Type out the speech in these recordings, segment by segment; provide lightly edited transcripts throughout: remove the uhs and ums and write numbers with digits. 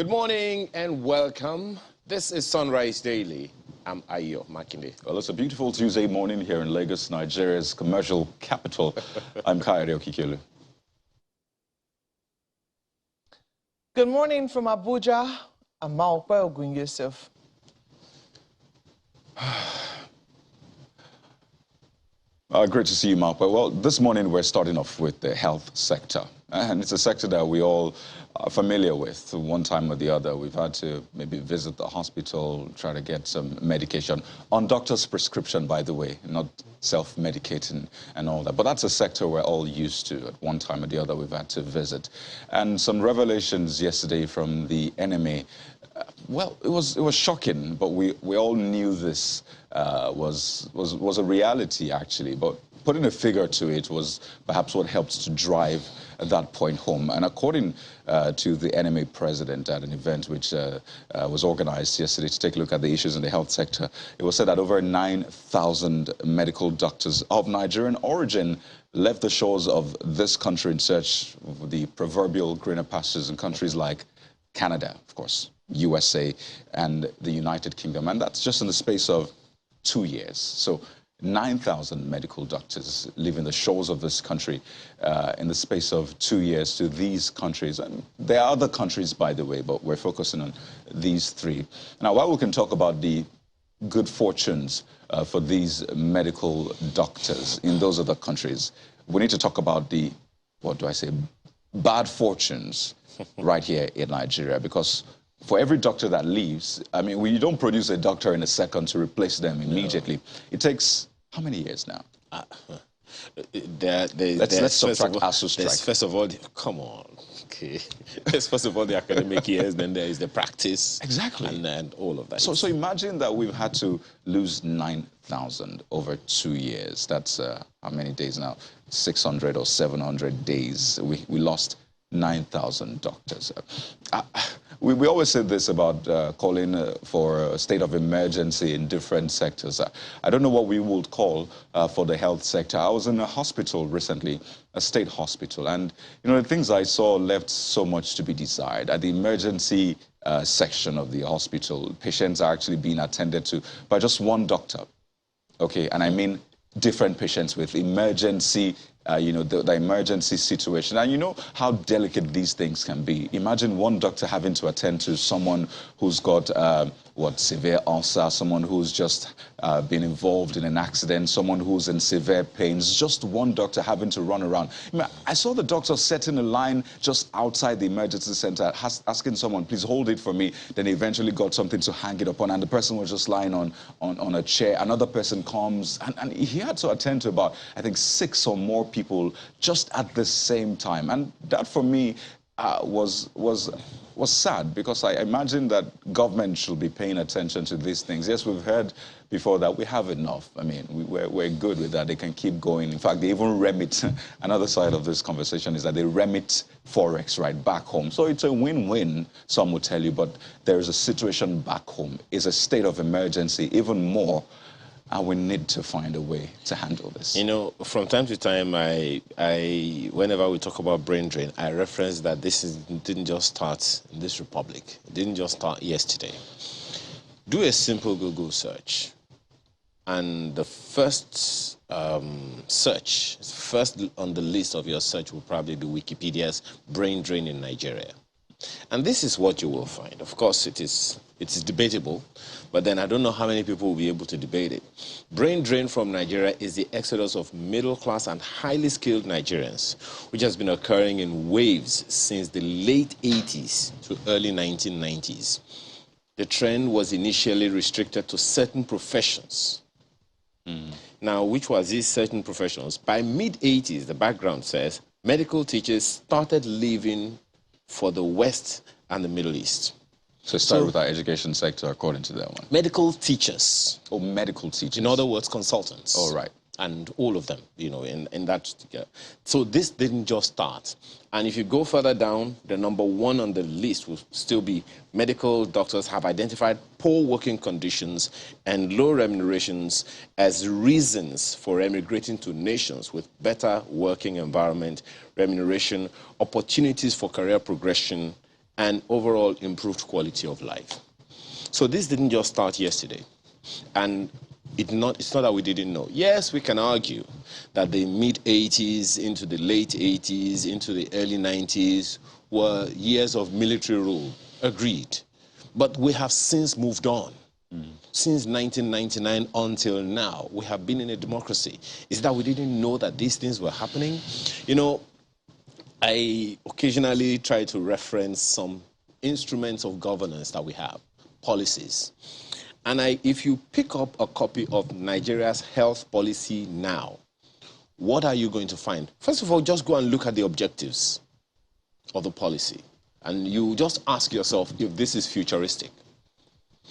Good morning and welcome. This is Sunrise Daily. I'm Ayo Makinde. Well, it's a beautiful Tuesday morning here in Lagos, Nigeria's commercial capital. I'm Kayode Okikelu. Good morning from Abuja. I'm Maokwe Ogun Yusuf. Great to see you, Mark. Well, this morning we're starting off with the health sector. And it's a sector that we all are familiar with. One time or the other, we've had to maybe visit the hospital, try to get some medication. On doctor's prescription, by the way, not self-medicating and all that. But that's a sector we're all used to. At one time or the other, we've had to visit. And some revelations yesterday from the enemy. Well, it was shocking, but we all knew this was a reality, actually. But putting a figure to it was perhaps what helped to drive that point home. And according to the NMA president at an event which was organized yesterday to take a look at the issues in the health sector, it was said that over 9,000 medical doctors of Nigerian origin left the shores of this country in search of the proverbial greener pastures in countries like Canada, of course, USA, and the United Kingdom. And that's just in the space of 2 years. So 9,000 medical doctors leaving the shores of this country in the space of 2 years to these countries. And there are other countries, by the way, but we're focusing on these three. Now, while we can talk about the good fortunes for these medical doctors in those other countries, we need to talk about the, what do I say, bad fortunes right here in Nigeria, because for every doctor that leaves, I mean, you don't produce a doctor in a second to replace them immediately. No. It takes how many years now? Let's subtract ASU strike. First of all, come on. Okay. There's first of all the academic years, then there is the practice. Exactly. And all of that. So imagine that we've had to lose 9,000 over 2 years. That's how many days now? 600 or 700 days. We lost 9,000 doctors. We always say this about calling for a state of emergency in different sectors. I don't know what we would call for the health sector. I was in a hospital recently, a state hospital, and the things I saw left so much to be desired. At the emergency section of the hospital, patients are actually being attended to by just one doctor. Okay, and I mean different patients with emergency the emergency situation. And you know how delicate these things can be. Imagine one doctor having to attend to someone who's got, severe ulcer, someone who's just been involved in an accident, someone who's in severe pains, just one doctor having to run around. I saw the doctor setting a line just outside the emergency center, asking someone, please hold it for me. Then he eventually got something to hang it upon, and the person was just lying on a chair. Another person comes, and he had to attend to about, I think, 6 or more people just at the same time. And that for me was sad, because I imagine that government should be paying attention to these things. Yes, we've heard before that we have enough. I mean, we're good with that. They can keep going. In fact, they even remit. Another side of this conversation is that they remit Forex right back home. So it's a win-win, some would tell you, but there is a situation back home. It's a state of emergency, even more. And we need to find a way to handle this. From time to time, whenever we talk about brain drain, I reference that didn't just start in this republic. It didn't just start yesterday. Do a simple Google search, and the first search, first on the list of your search will probably be Wikipedia's brain drain in Nigeria. And this is what you will find. Of course, it is debatable, but then I don't know how many people will be able to debate it. Brain drain from Nigeria is the exodus of middle-class and highly skilled Nigerians, which has been occurring in waves since the late 80s to early 1990s. The trend was initially restricted to certain professions. Now, which was these certain professions? By mid-80s, the background says, medical teachers started leaving for the West and the Middle East. So start with our education sector, according to that one. Medical teachers. Oh, medical teachers. In other words, consultants. Oh, right. And all of them, in that. So this didn't just start. And if you go further down, the number one on the list will still be medical doctors have identified poor working conditions and low remunerations as reasons for emigrating to nations with better working environment, remuneration, opportunities for career progression, and overall improved quality of life. So this didn't just start yesterday. And it's not that we didn't know. Yes, we can argue that the mid-80s into the late 80s, into the early 90s were years of military rule. Agreed. But we have since moved on. Since 1999 until now, we have been in a democracy. Is that we didn't know that these things were happening? You know, I occasionally try to reference some instruments of governance that we have, policies. And if you pick up a copy of Nigeria's health policy now, what are you going to find? First of all, just go and look at the objectives of the policy. And you just ask yourself if this is futuristic.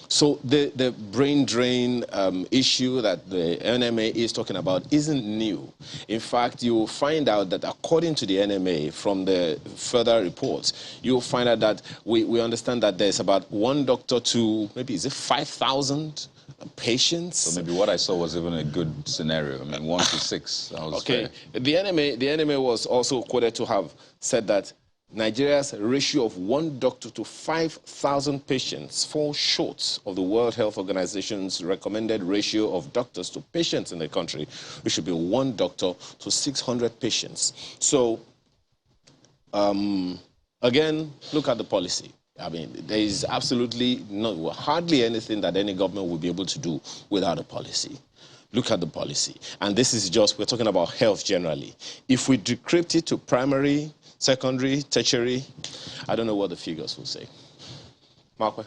So the brain drain issue that the NMA is talking about isn't new. In fact, you will find out that according to the NMA, from the further reports, you'll find out that we understand that there's about 1 doctor to maybe, is it 5,000 patients? So maybe what I saw was even a good scenario. I mean, 1 to 6. Okay. The NMA was also quoted to have said that Nigeria's ratio of 1 doctor to 5,000 patients falls short of the World Health Organization's recommended ratio of doctors to patients in the country, which should be 1 doctor to 600 patients. So, again, look at the policy. I mean, there is absolutely hardly anything that any government will be able to do without a policy. Look at the policy. And this is just, we're talking about health generally. If we decrypt it to primary, secondary, tertiary, I don't know what the figures will say. Markwe?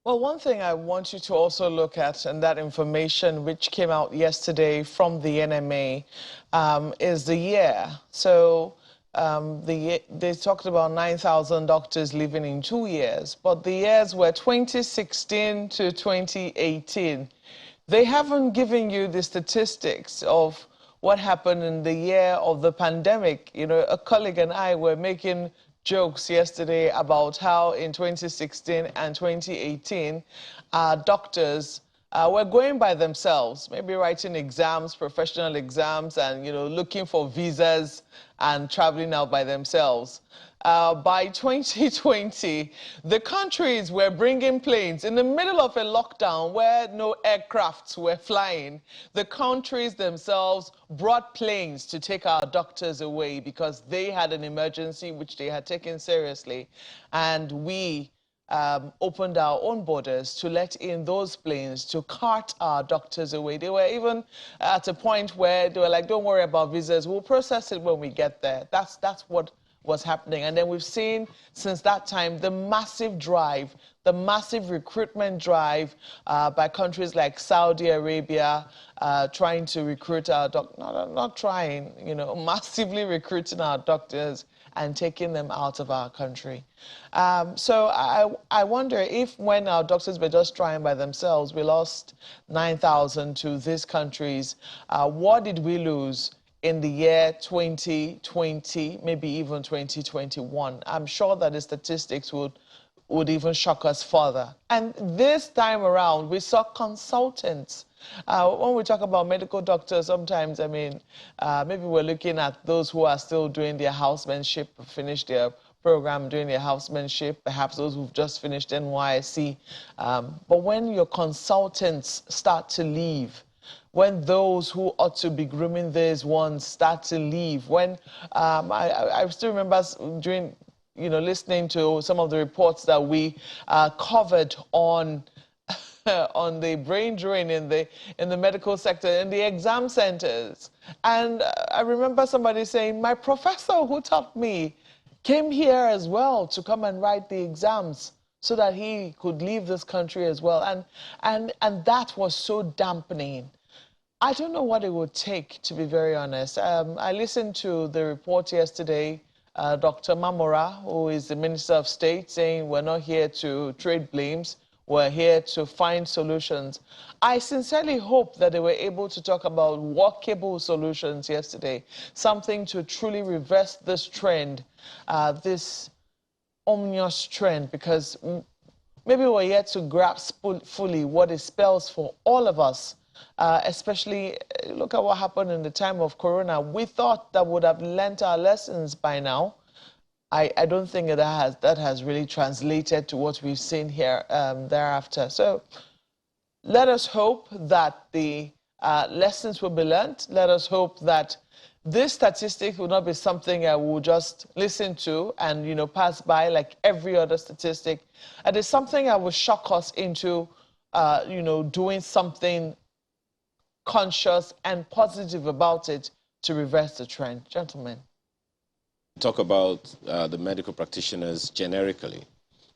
Well, one thing I want you to also look at, and that information which came out yesterday from the NMA, is the year. So they talked about 9,000 doctors leaving in 2 years, but the years were 2016 to 2018. They haven't given you the statistics of what happened in the year of the pandemic. You know, a colleague and I were making jokes yesterday about how in 2016 and 2018, doctors were going by themselves, maybe writing exams, professional exams, and, you know, looking for visas and traveling out by themselves. By 2020, the countries were bringing planes in the middle of a lockdown where no aircrafts were flying. The countries themselves brought planes to take our doctors away because they had an emergency which they had taken seriously. And we opened our own borders to let in those planes to cart our doctors away. They were even at a point where they were like, don't worry about visas, we'll process it when we get there. That's what was happening. And then we've seen since that time the massive drive, the massive recruitment drive by countries like Saudi Arabia trying to recruit our doctors, not trying, you know, massively recruiting our doctors and taking them out of our country. So I wonder if when our doctors were just trying by themselves, we lost 9,000 to these countries, what did we lose in the year 2020, maybe even 2021? I'm sure that the statistics would even shock us further. And this time around, we saw consultants. When we talk about medical doctors, sometimes, I mean, maybe we're looking at those who are still doing their housemanship, finished their program doing their housemanship, perhaps those who've just finished NYSC. But when your consultants start to leave, when those who ought to be grooming these ones start to leave, when I still remember during, you know, listening to some of the reports that we covered on on the brain drain in the medical sector, in the exam centers. And I remember somebody saying, my professor who taught me came here as well to come and write the exams so that he could leave this country as well. And that was so dampening. I don't know what it would take, to be very honest. I listened to the report yesterday, Dr. Mamora, who is the Minister of State, saying we're not here to trade blames, we're here to find solutions. I sincerely hope that they were able to talk about workable solutions yesterday, something to truly reverse this trend, this ominous trend, because maybe we're yet to grasp fully what it spells for all of us. Especially, look at what happened in the time of Corona. We thought that would have learnt our lessons by now. I don't think that has really translated to what we've seen here thereafter. So let us hope that the lessons will be learned. Let us hope that this statistic will not be something I will just listen to and, you know, pass by like every other statistic. And it's something I will shock us into, you know, doing something conscious and positive about it to reverse the trend. Gentlemen. Talk about the medical practitioners generically,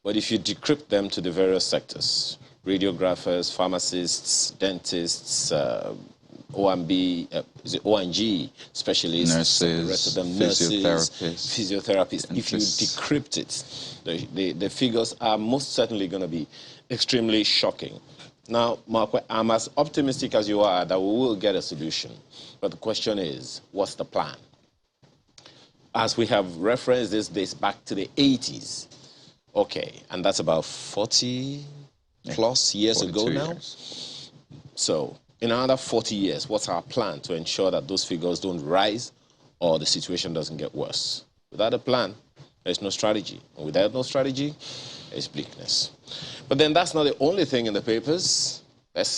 but if you decrypt them to the various sectors, radiographers, pharmacists, dentists, OMB, is it ONG specialists, nurses, the rest of them, nurses, physiotherapists. If you dentists. decrypt it, the figures are most certainly going to be extremely shocking. Now, Mark, I'm as optimistic as you are that we will get a solution. But the question is, what's the plan? As we have referenced this dates back to the 80s. Okay, and that's about 40 plus years ago now. Years. So, in another 40 years, what's our plan to ensure that those figures don't rise or the situation doesn't get worse? Without a plan, there's no strategy. And without no strategy, there's bleakness. But then that's not the only thing in the papers. Let's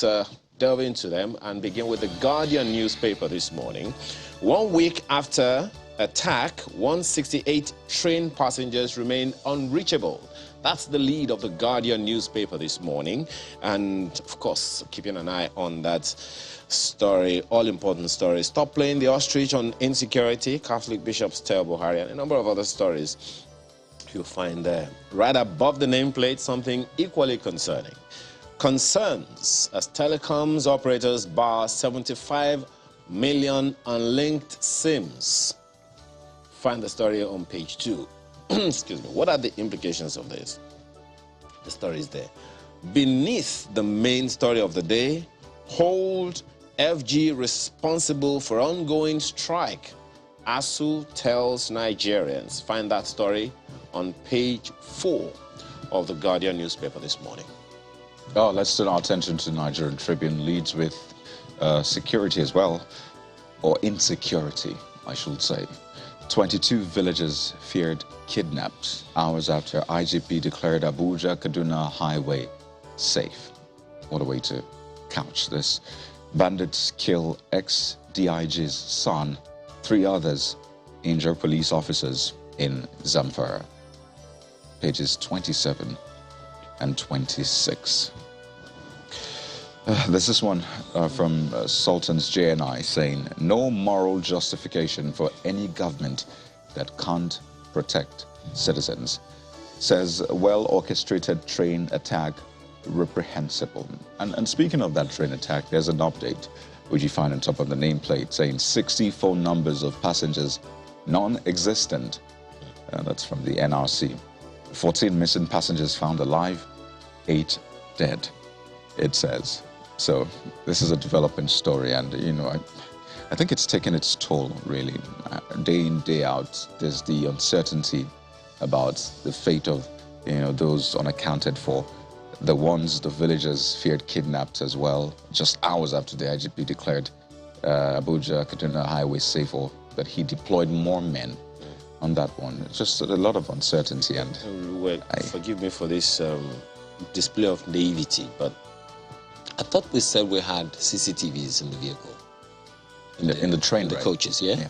delve into them and begin with the Guardian newspaper this morning. 1 week after attack, 168 train passengers remain unreachable. That's the lead of the Guardian newspaper this morning. And, of course, keeping an eye on that story, all-important story. Stop playing the ostrich on insecurity, Catholic bishops tell Buhari, and a number of other stories you'll find there. Right above the nameplate, something equally concerning. Concerns as telecoms operators bar 75 million unlinked SIMs. Find the story on page 2. Excuse me. What are the implications of this? The story is there. Beneath the main story of the day, hold FG responsible for ongoing strike. ASU tells Nigerians. Find that story on page 4 of the Guardian newspaper this morning. Oh, let's turn our attention to Nigerian Tribune. Leads with security as well, or insecurity, I should say. 22 villagers feared kidnapped hours after IGP declared Abuja-Kaduna highway safe. What a way to couch this. Bandits kill ex-DIG's son. 3 others injure police officers in Zamfara. Pages 27 and 26. There's this one from Sultan's JNI saying, no moral justification for any government that can't protect citizens. Says, well-orchestrated train attack reprehensible. And speaking of that train attack, there's an update which you find on top of the nameplate saying 60 phone numbers of passengers non-existent. That's from the NRC. 14 missing passengers found alive, 8 dead, it says. So this is a developing story, and you know, I think it's taken its toll, really. Day in, day out, there's the uncertainty about the fate of, you know, those unaccounted for. The ones the villagers feared kidnapped as well, just hours after the IGP declared Abuja-Kaduna highway safe, or that he deployed more men on that one. Just a lot of uncertainty. And well, forgive me for this display of naivety, but I thought we said we had CCTVs in the vehicle. In the train, in the right? coaches, yeah?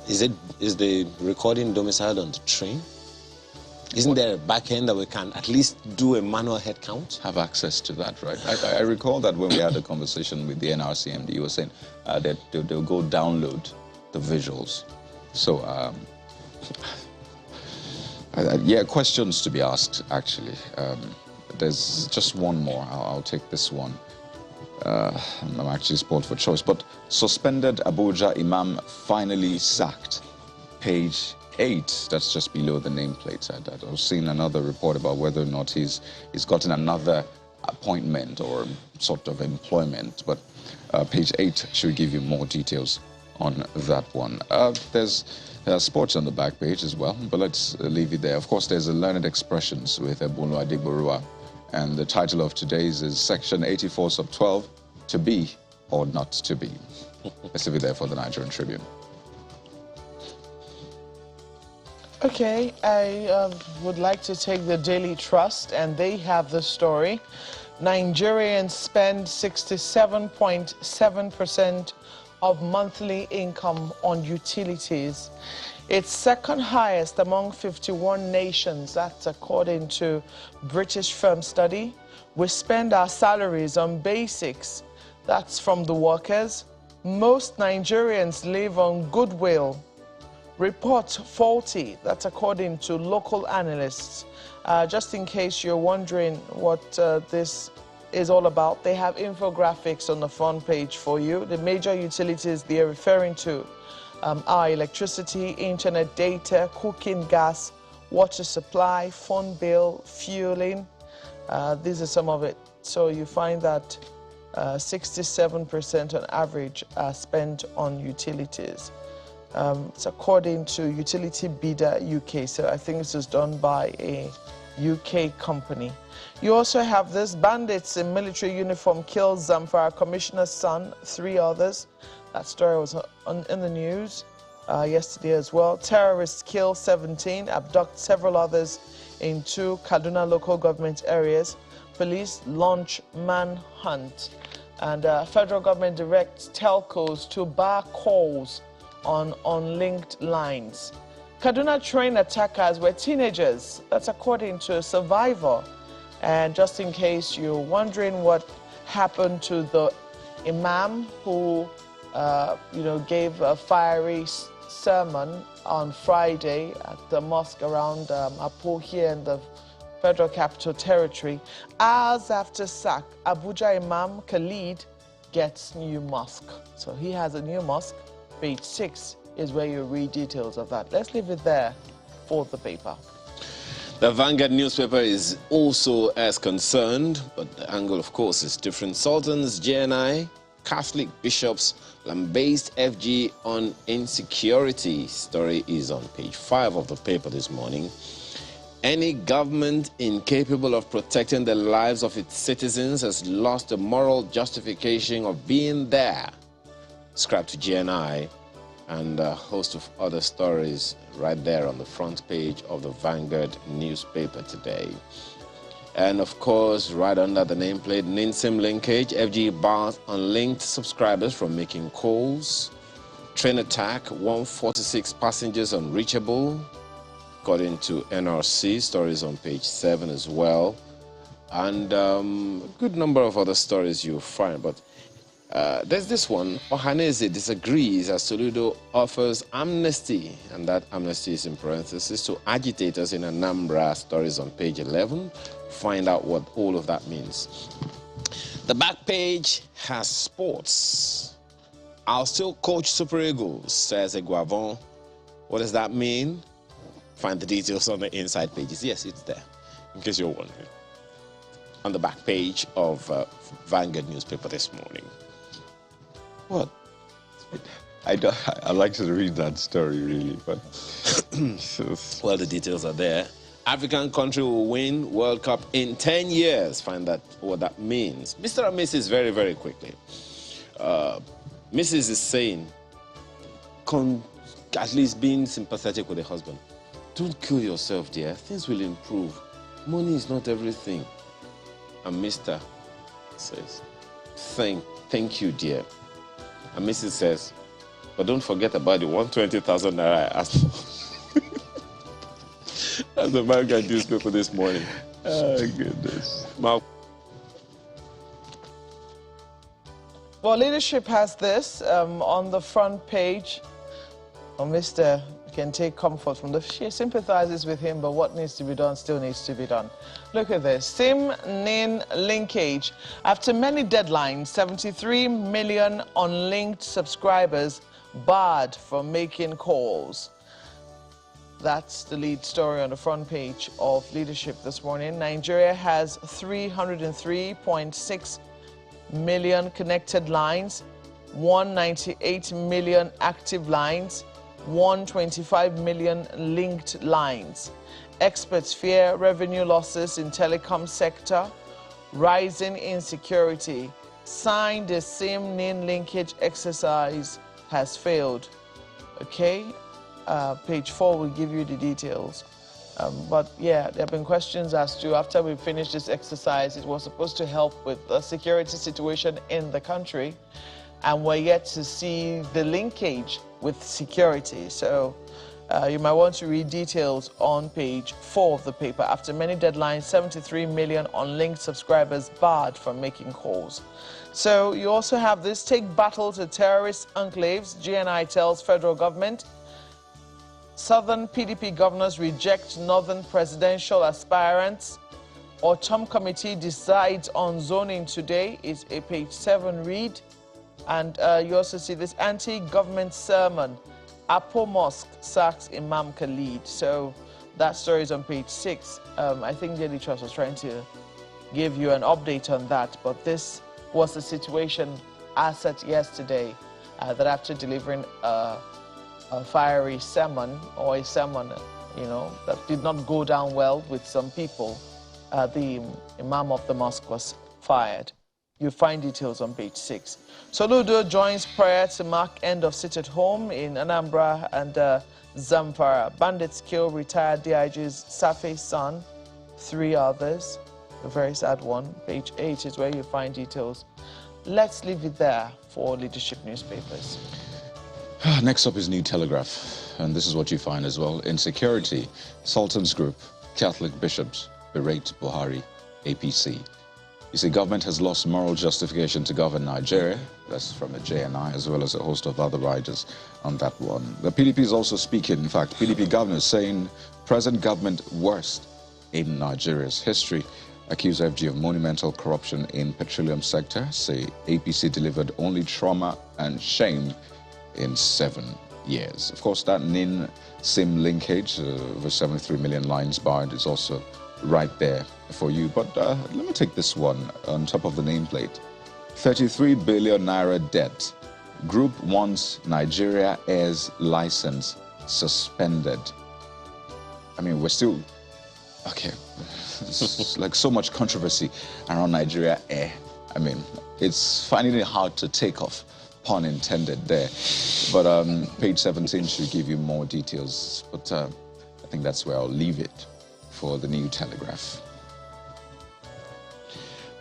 Is the recording domiciled on the train? Isn't there a back end that we can at least do a manual head count? Have access to that, right? I recall that when we had a conversation with the NRC MD, you were saying that they'll go download the visuals. So, yeah, questions to be asked, actually. There's just one more. I'll take this one. I'm actually spoiled for choice. But suspended Abuja Imam finally sacked. Page 8. That's just below the nameplate. I was seeing another report about whether or not he's gotten another appointment or sort of employment. But page 8 should give you more details on that one. There's sports on the back page as well, but let's leave it there. Of course, there's a learned expressions with Ebunu Adigborua, and the title of today's is Section 84 sub 12, to be or not to be. Let's leave it there for the Nigerian Tribune. Okay, I would like to take the Daily Trust, and they have the story. Nigerians spend 67.7% of monthly income on utilities. It's second highest among 51 nations. That's according to British firm study. We spend our salaries on basics. That's from the workers. Most Nigerians live on goodwill. Report faulty. That's according to local analysts. Just in case you're wondering what this is all about, they have infographics on the front page for you. The major utilities they're referring to are electricity, internet data, cooking gas, water supply, phone bill, fueling. These are some of it. So you find that 67% on average are spent on utilities. It's according to Utility Bidder UK, so I think this is done by a UK company. You also have this: bandits in military uniform kills Zamfara commissioner's son, 3 others. That story was in the news yesterday as well. Terrorists kill 17, abduct several others in 2 Kaduna local government areas. Police launch manhunt. And federal government directs telcos to bar calls on unlinked lines. Kaduna train attackers were teenagers. That's according to a survivor. And just in case you're wondering what happened to the imam who, gave a fiery sermon on Friday at the mosque around Apo here in the Federal Capital Territory. Hours after sack, Abuja Imam Khalid gets new mosque. So he has a new mosque. Page 6 is where you read details of that. Let's leave it there for the paper. The Vanguard newspaper is also as concerned, but the angle, of course, is different. Sultans, JNI, Catholic bishops lambast FG on insecurity. Story is on page 5 of the paper this morning. Any government incapable of protecting the lives of its citizens has lost the moral justification of being there. Subscribe to GNI and a host of other stories right there on the front page of the Vanguard newspaper today. And of course, right under the nameplate, NINSIM linkage, FG bars unlinked subscribers from making calls. Train attack, 146 passengers unreachable. According to NRC, stories on page 7 as well. And a good number of other stories you'll find, but there's this one. Ohaneze disagrees as Soludo offers amnesty, and that amnesty is in parentheses, to agitators in Anambra. Stories on page 11. Find out what all of that means. The back page has sports. I'll still coach Super Eagles, says Eguavon. What does that mean? Find the details on the inside pages. Yes, it's there, in case you're wondering. On the back page of Vanguard newspaper this morning. What? I like to read that story, really, but... Well, the details are there. African country will win World Cup in 10 years. Find that what that means. Mr. and Mrs. very, very quickly. Mrs. is saying, at least being sympathetic with the husband. Don't kill yourself, dear. Things will improve. Money is not everything. And Mr. says, thank you, dear. And Mrs. says, but don't forget about the 120,000 naira I asked for. That's the Vanguard newspaper this morning. Oh, goodness. Well, Leadership has this on the front page. Mr. can take comfort from she sympathizes with him, but what needs to be done still needs to be done. Look at this. SIM-NIN linkage. After many deadlines, 73 million unlinked subscribers barred from making calls. That's the lead story on the front page of Leadership this morning. Nigeria has 303.6 million connected lines, 198 million active lines, 125 million linked lines. Experts fear revenue losses in telecom sector, rising insecurity. Signed the SIM-NIN linkage exercise has failed. Okay, Page 4 will give you the details. But yeah, there have been questions as to, after we finished this exercise, it was supposed to help with the security situation in the country, and we're yet to see the linkage with security. So you might want to read details on page 4 of the paper. After many deadlines, 73 million unlinked subscribers barred from making calls. So you also have this: take battle to terrorist enclaves. GNI tells federal government. Southern PDP governors reject northern presidential aspirants. Autumn committee decides on zoning today is a page 7 read. And you also see this anti-government sermon. Apo Mosque sacks Imam Khalid. So that story is on page 6. I think Daily Trust was trying to give you an update on that, but this was the situation as at yesterday, that after delivering a fiery sermon, or a sermon, that did not go down well with some people, the Imam of the mosque was fired. You find details on page 6. Soludo joins prayer to mark end of sit at home in Anambra and Zamfara. Bandits kill retired DIG's Safi son, 3 others. A very sad one. Page 8 is where you find details. Let's leave it there for leadership newspapers. Next up is New Telegraph, and this is what you find as well. Insecurity, Sultan's Group, Catholic bishops berate Buhari, APC. You see, government has lost moral justification to govern Nigeria. That's from the JNI, as well as a host of other writers on that one. The PDP is also speaking. In fact, PDP governors saying present government worst in Nigeria's history. Accuse FG of monumental corruption in petroleum sector. Say APC delivered only trauma and shame in 7 years. Of course, that NIN-SIM linkage, over 73 million lines barred, is also right there for you. But let me take this one on top of the nameplate. 33 billion naira debt. Group wants Nigeria Air's license suspended. I mean, we're still... Okay. It's like so much controversy around Nigeria Air. I mean, it's finding it hard to take off. Pun intended there. But page 17 should give you more details. But I think that's where I'll leave it for the New Telegraph.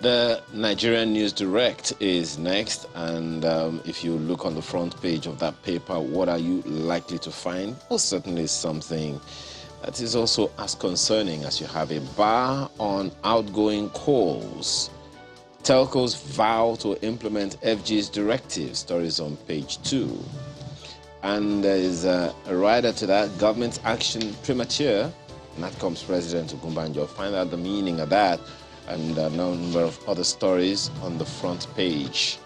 The Nigerian News Direct is next, and if you look on the front page of that paper, what are you likely to find? Well, certainly something that is also as concerning as you have a bar on outgoing calls. Telcos vow to implement FG's directive. Stories on page 2. And there is a rider to that, government action premature. NATCOM's President Ogunbanjo. Find out the meaning of that and a number of other stories on the front page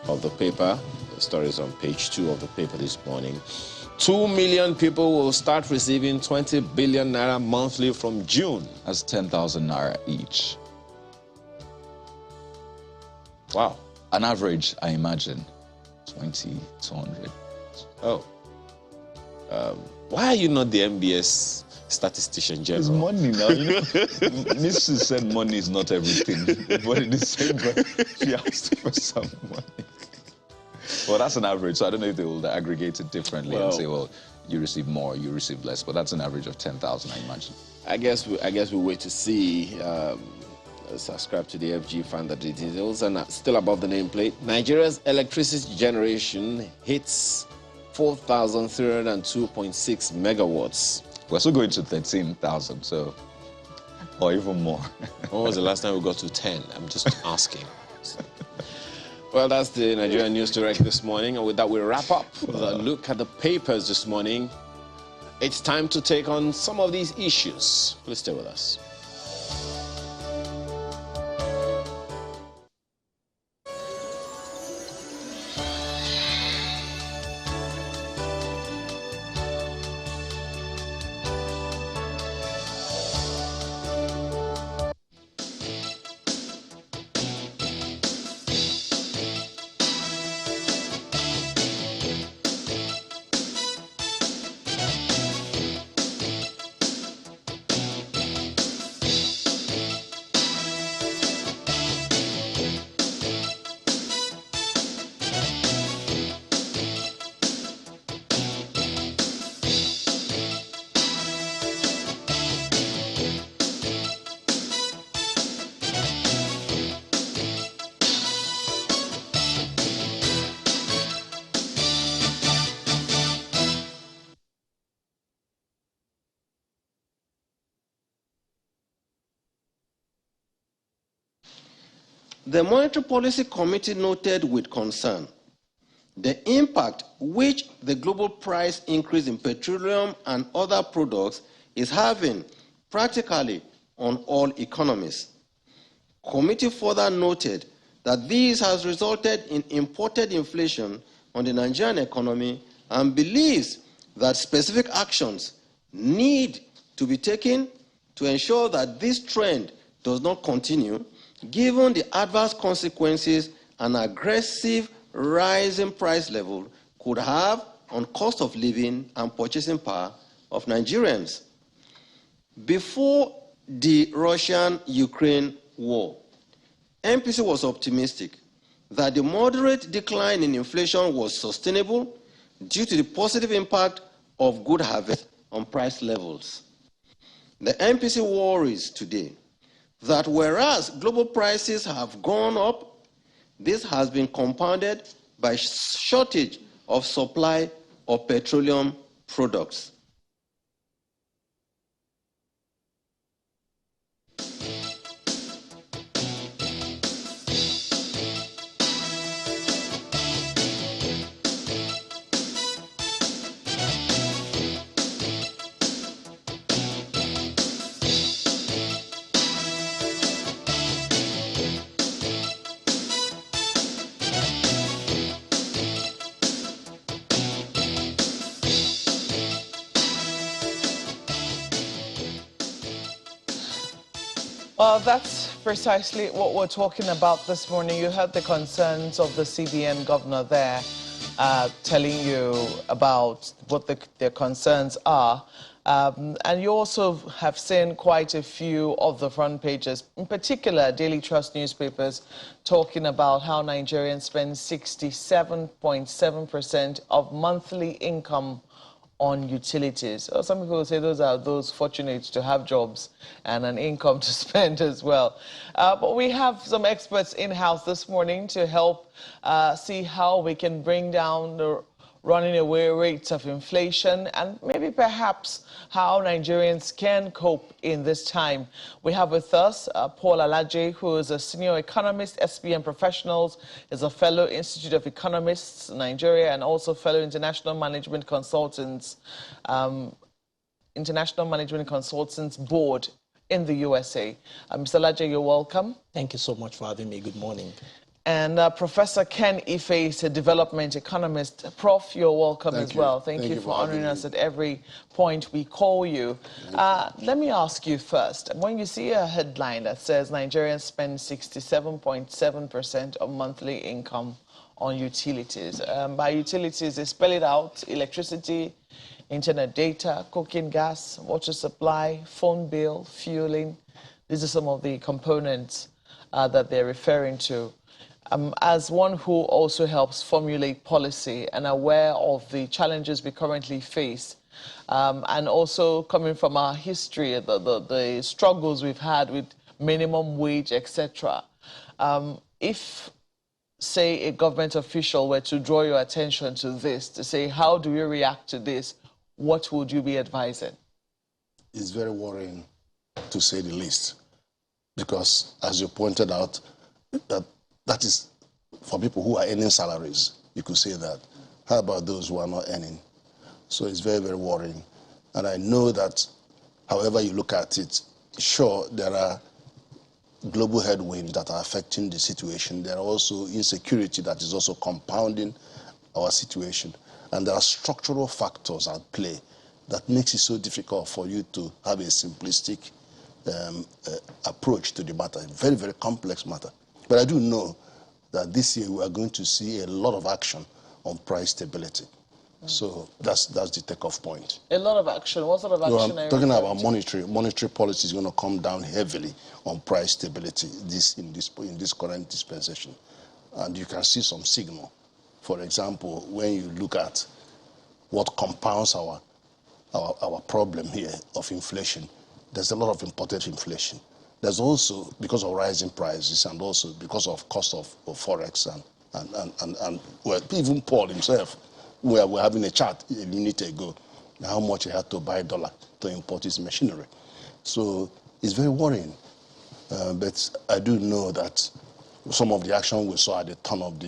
of the paper. The stories on page 2 of the paper this morning. 2 million people will start receiving 20 billion naira monthly from June. That's 10,000 naira each. Wow. An average, I imagine, 20, 200. Oh. Why are you not the MBS statistician general? It's money now. Mrs. said money is not everything. But in the same breath, she asked for some money. Well, that's an average, so I don't know if they will aggregate it differently and say, well, you receive more, you receive less, but that's an average of 10,000, I imagine. I guess we'll wait to see. Subscribe to the FG, find the details. And still above the nameplate, Nigeria's electricity generation hits 4,302.6 megawatts. We're still going to 13,000, so, or even more. When was the last time we got to 10? I'm just asking. Well, that's the Nigerian News Direct this morning. And with that, we wrap up with a look at the papers this morning. It's time to take on some of these issues. Please stay with us. The Monetary Policy Committee noted with concern the impact which the global price increase in petroleum and other products is having practically on all economies. Committee further noted that this has resulted in imported inflation on the Nigerian economy and believes that specific actions need to be taken to ensure that this trend does not continue, given the adverse consequences an aggressive rising price level could have on cost of living and purchasing power of Nigerians. Before the Russian-Ukraine war, MPC was optimistic that the moderate decline in inflation was sustainable due to the positive impact of good harvest on price levels. The MPC worries today that whereas global prices have gone up, this has been compounded by shortage of supply of petroleum products. Well, that's precisely what we're talking about this morning. You heard the concerns of the CBN governor there telling you about what their concerns are. And you also have seen quite a few of the front pages, in particular Daily Trust newspapers, talking about how Nigerians spend 67.7% of monthly income on utilities. Some people say those are those fortunate to have jobs and an income to spend as well. But we have some experts in-house this morning to help see how we can bring down the running away rates of inflation and maybe perhaps how Nigerians can cope in this time. We have with us Paul Alaje, who is a senior economist, SPM Professionals, is a fellow Institute of Economists, Nigeria, and also fellow International Management Consultants, Board in the USA. Mr. Alaje, you're welcome. Thank you so much for having me. Good morning. And Professor Ken Ife is a development economist. Prof, you're welcome as well. Thank you for honoring us at every point we call you. Let me ask you first, when you see a headline that says Nigerians spend 67.7% of monthly income on utilities, by utilities, they spell it out: electricity, internet data, cooking gas, water supply, phone bill, fueling. These are some of the components that they're referring to. As one who also helps formulate policy and aware of the challenges we currently face, and also coming from our history, the struggles we've had with minimum wage, etc. If, say, a government official were to draw your attention to this, to say, how do we react to this, what would you be advising? It's very worrying, to say the least, because, as you pointed out, that is for people who are earning salaries. You could say that. How about those who are not earning? So it's very, very worrying. And I know that however you look at it, sure, there are global headwinds that are affecting the situation. There are also insecurity that is also compounding our situation. And there are structural factors at play that makes it so difficult for you to have a simplistic approach to the matter. A very, very complex matter. But I do know that this year we are going to see a lot of action on price stability. So that's the takeoff point. A lot of action. What sort of action are you talking about? Monetary policy is going to come down heavily on price stability in this current dispensation. And you can see some signal. For example, when you look at what compounds our problem here of inflation, there's a lot of imported inflation. There's also, because of rising prices and also because of cost of Forex and well, even Paul himself, we're having a chat a minute ago, how much he had to buy dollar to import his machinery. So it's very worrying. But I do know that some of the action we saw at the turn of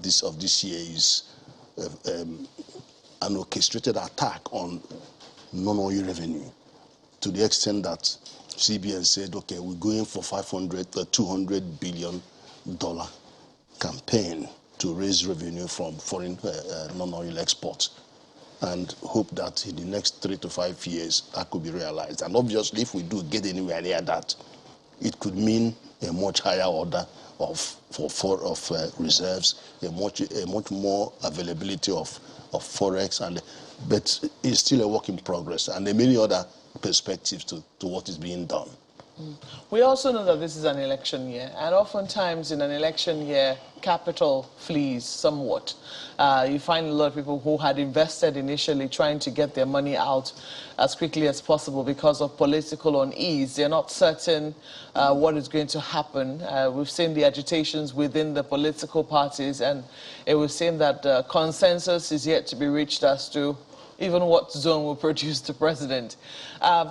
this year is an orchestrated attack on non-oil revenue, to the extent that CBN said, okay, we're going for $200 billion campaign to raise revenue from foreign non-oil exports, and hope that in the next 3 to 5 years that could be realized. And obviously, if we do get anywhere near that, it could mean a much higher order of reserves, a much more availability of forex, but it's still a work in progress, and there are many other perspectives to what is being done. We also know that this is an election year, and oftentimes in an election year, capital flees somewhat. You find a lot of people who had invested initially trying to get their money out as quickly as possible because of political unease. They're not certain what is going to happen. We've seen the agitations within the political parties, and it would seem that consensus is yet to be reached as to even what zone will produce the president.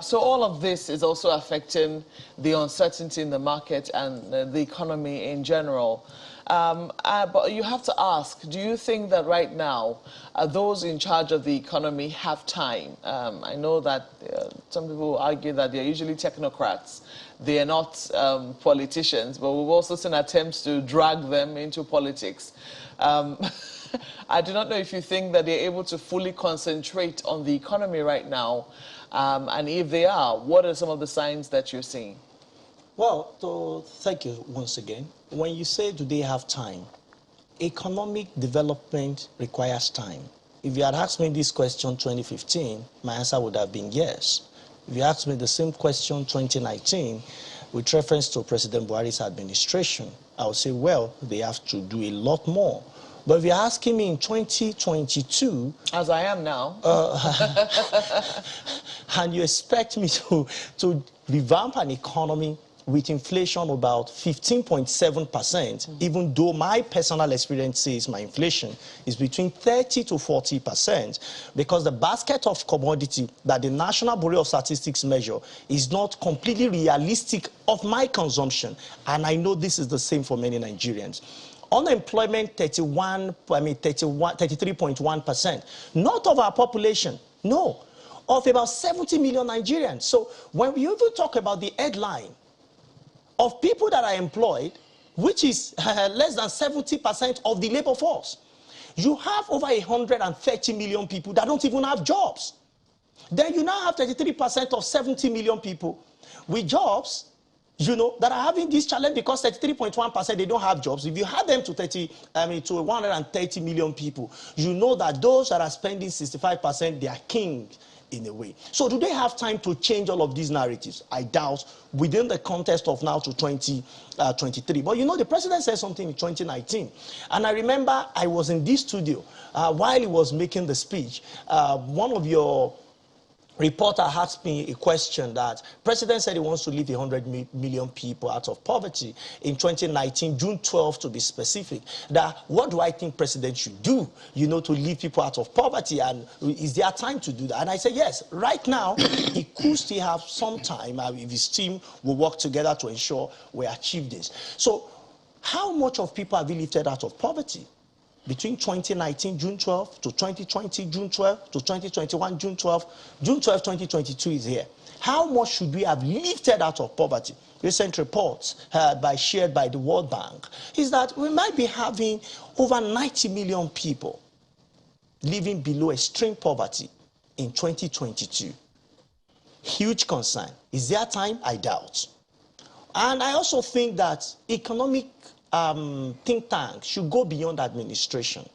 So all of this is also affecting the uncertainty in the market and the economy in general. But you have to ask, do you think that right now those in charge of the economy have time? I know that some people argue that they're usually technocrats. They are not politicians, but we've also seen attempts to drag them into politics. I do not know if you think that they're able to fully concentrate on the economy right now, and if they are, what are some of the signs that you're seeing? Well, so thank you once again. When you say, do they have time? Economic development requires time. If you had asked me this question 2015, my answer would have been yes. If you asked me the same question 2019, with reference to President Buhari's administration, I would say, well, they have to do a lot more. But if you're asking me in 2022... As I am now. And you expect me to revamp an economy with inflation about 15.7%, even though my personal experience says my inflation is between 30 to 40%, because the basket of commodity that the National Bureau of Statistics measure is not completely realistic of my consumption. And I know this is the same for many Nigerians. Unemployment 33.1%. Not of our population, no, of about 70 million Nigerians. So when we even talk about the headline of people that are employed, which is less than 70% of the labor force, you have over 130 million people that don't even have jobs. Then you now have 33% of 70 million people with jobs, you know, that are having this challenge, because 33.1% they don't have jobs. If you add them to 130 million people, you know that those that are spending 65%, they are king in a way. So do they have time to change all of these narratives? I doubt, within the context of now to 2023. But you know, the president said something in 2019. And I remember I was in this studio while he was making the speech. One of your reporter asked me a question that president said he wants to leave 100 million people out of poverty in 2019, June 12 to be specific. That what do I think president should do, you know, to leave people out of poverty, and is there time to do that? And I said yes, right now he could still have some time if his team will work together to ensure we achieve this. So how much of people have we lifted out of poverty? Between 2019, June 12, to 2020, June 12, to 2021, June 12, 2022 is here. How much should we have lifted out of poverty? Recent reports shared by the World Bank is that we might be having over 90 million people living below extreme poverty in 2022. Huge concern. Is there time? I doubt. And I also think that economic think tanks should go beyond administration.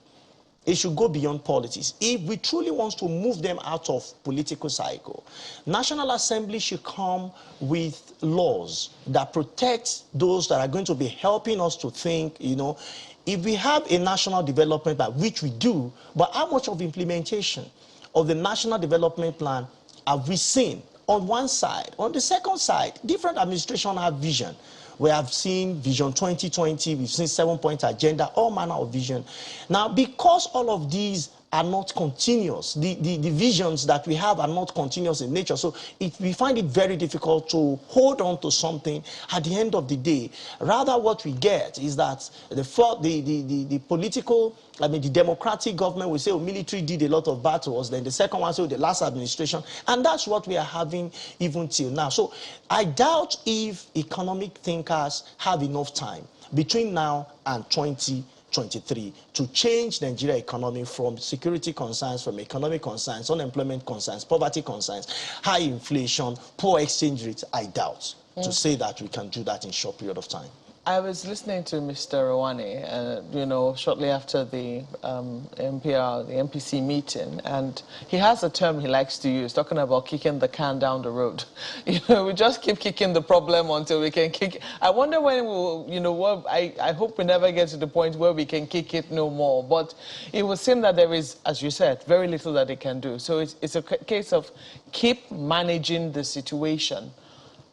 It should go beyond politics. If we truly want to move them out of political cycle, National Assembly should come with laws that protect those that are going to be helping us to think, you know, if we have a national development plan, which we do, but how much of implementation of the National Development Plan have we seen on one side? On the second side, different administrations have vision. We have seen Vision 2020, we've seen 7-point agenda, all manner of vision. Now, because all of these are not continuous. The visions that we have are not continuous in nature. So we find it very difficult to hold on to something at the end of the day. Rather, what we get is that the political, I mean, the democratic government will say, oh, military did a lot of battles. Then the second one, so the last administration. And that's what we are having even till now. So I doubt if economic thinkers have enough time between now and 2023 to change Nigeria economy from security concerns, from economic concerns, unemployment concerns, poverty concerns, high inflation, poor exchange rates. I doubt to say that we can do that in a short period of time. I was listening to Mr. Rwani, you know, shortly after the the MPC meeting, and he has a term he likes to use, talking about kicking the can down the road. You know, we just keep kicking the problem until we can kick. I wonder when we'll, you know, what I hope we never get to the point where we can kick it no more. But it would seem that there is, as you said, very little that they can do. So it's a case of keep managing the situation.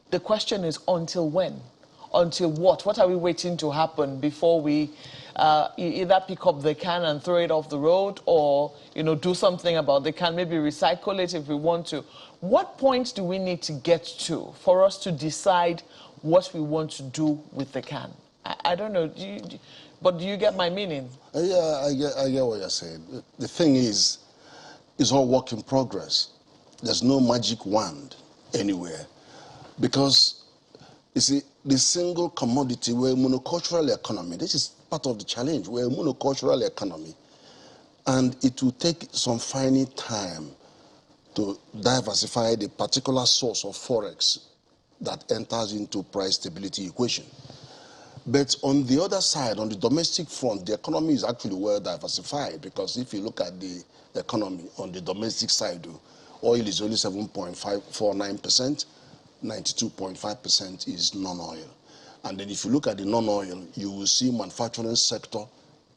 The question is, until when? Until what? What are we waiting to happen before we either pick up the can and throw it off the road, or, you know, do something about the can, maybe recycle it if we want to? What point do we need to get to for us to decide what we want to do with the can? I don't know, but do you get my meaning? Yeah, I get what you're saying. The thing is, it's all work in progress. There's no magic wand anywhere, because, you see, the single commodity, we're a monocultural economy. This is part of the challenge. We're a monocultural economy. And it will take some fine time to diversify the particular source of forex that enters into price stability equation. But on the other side, on the domestic front, the economy is actually well diversified, because if you look at the economy on the domestic side, oil is only 7.549%. 92.5% is non-oil. And then if you look at the non-oil, you will see manufacturing sector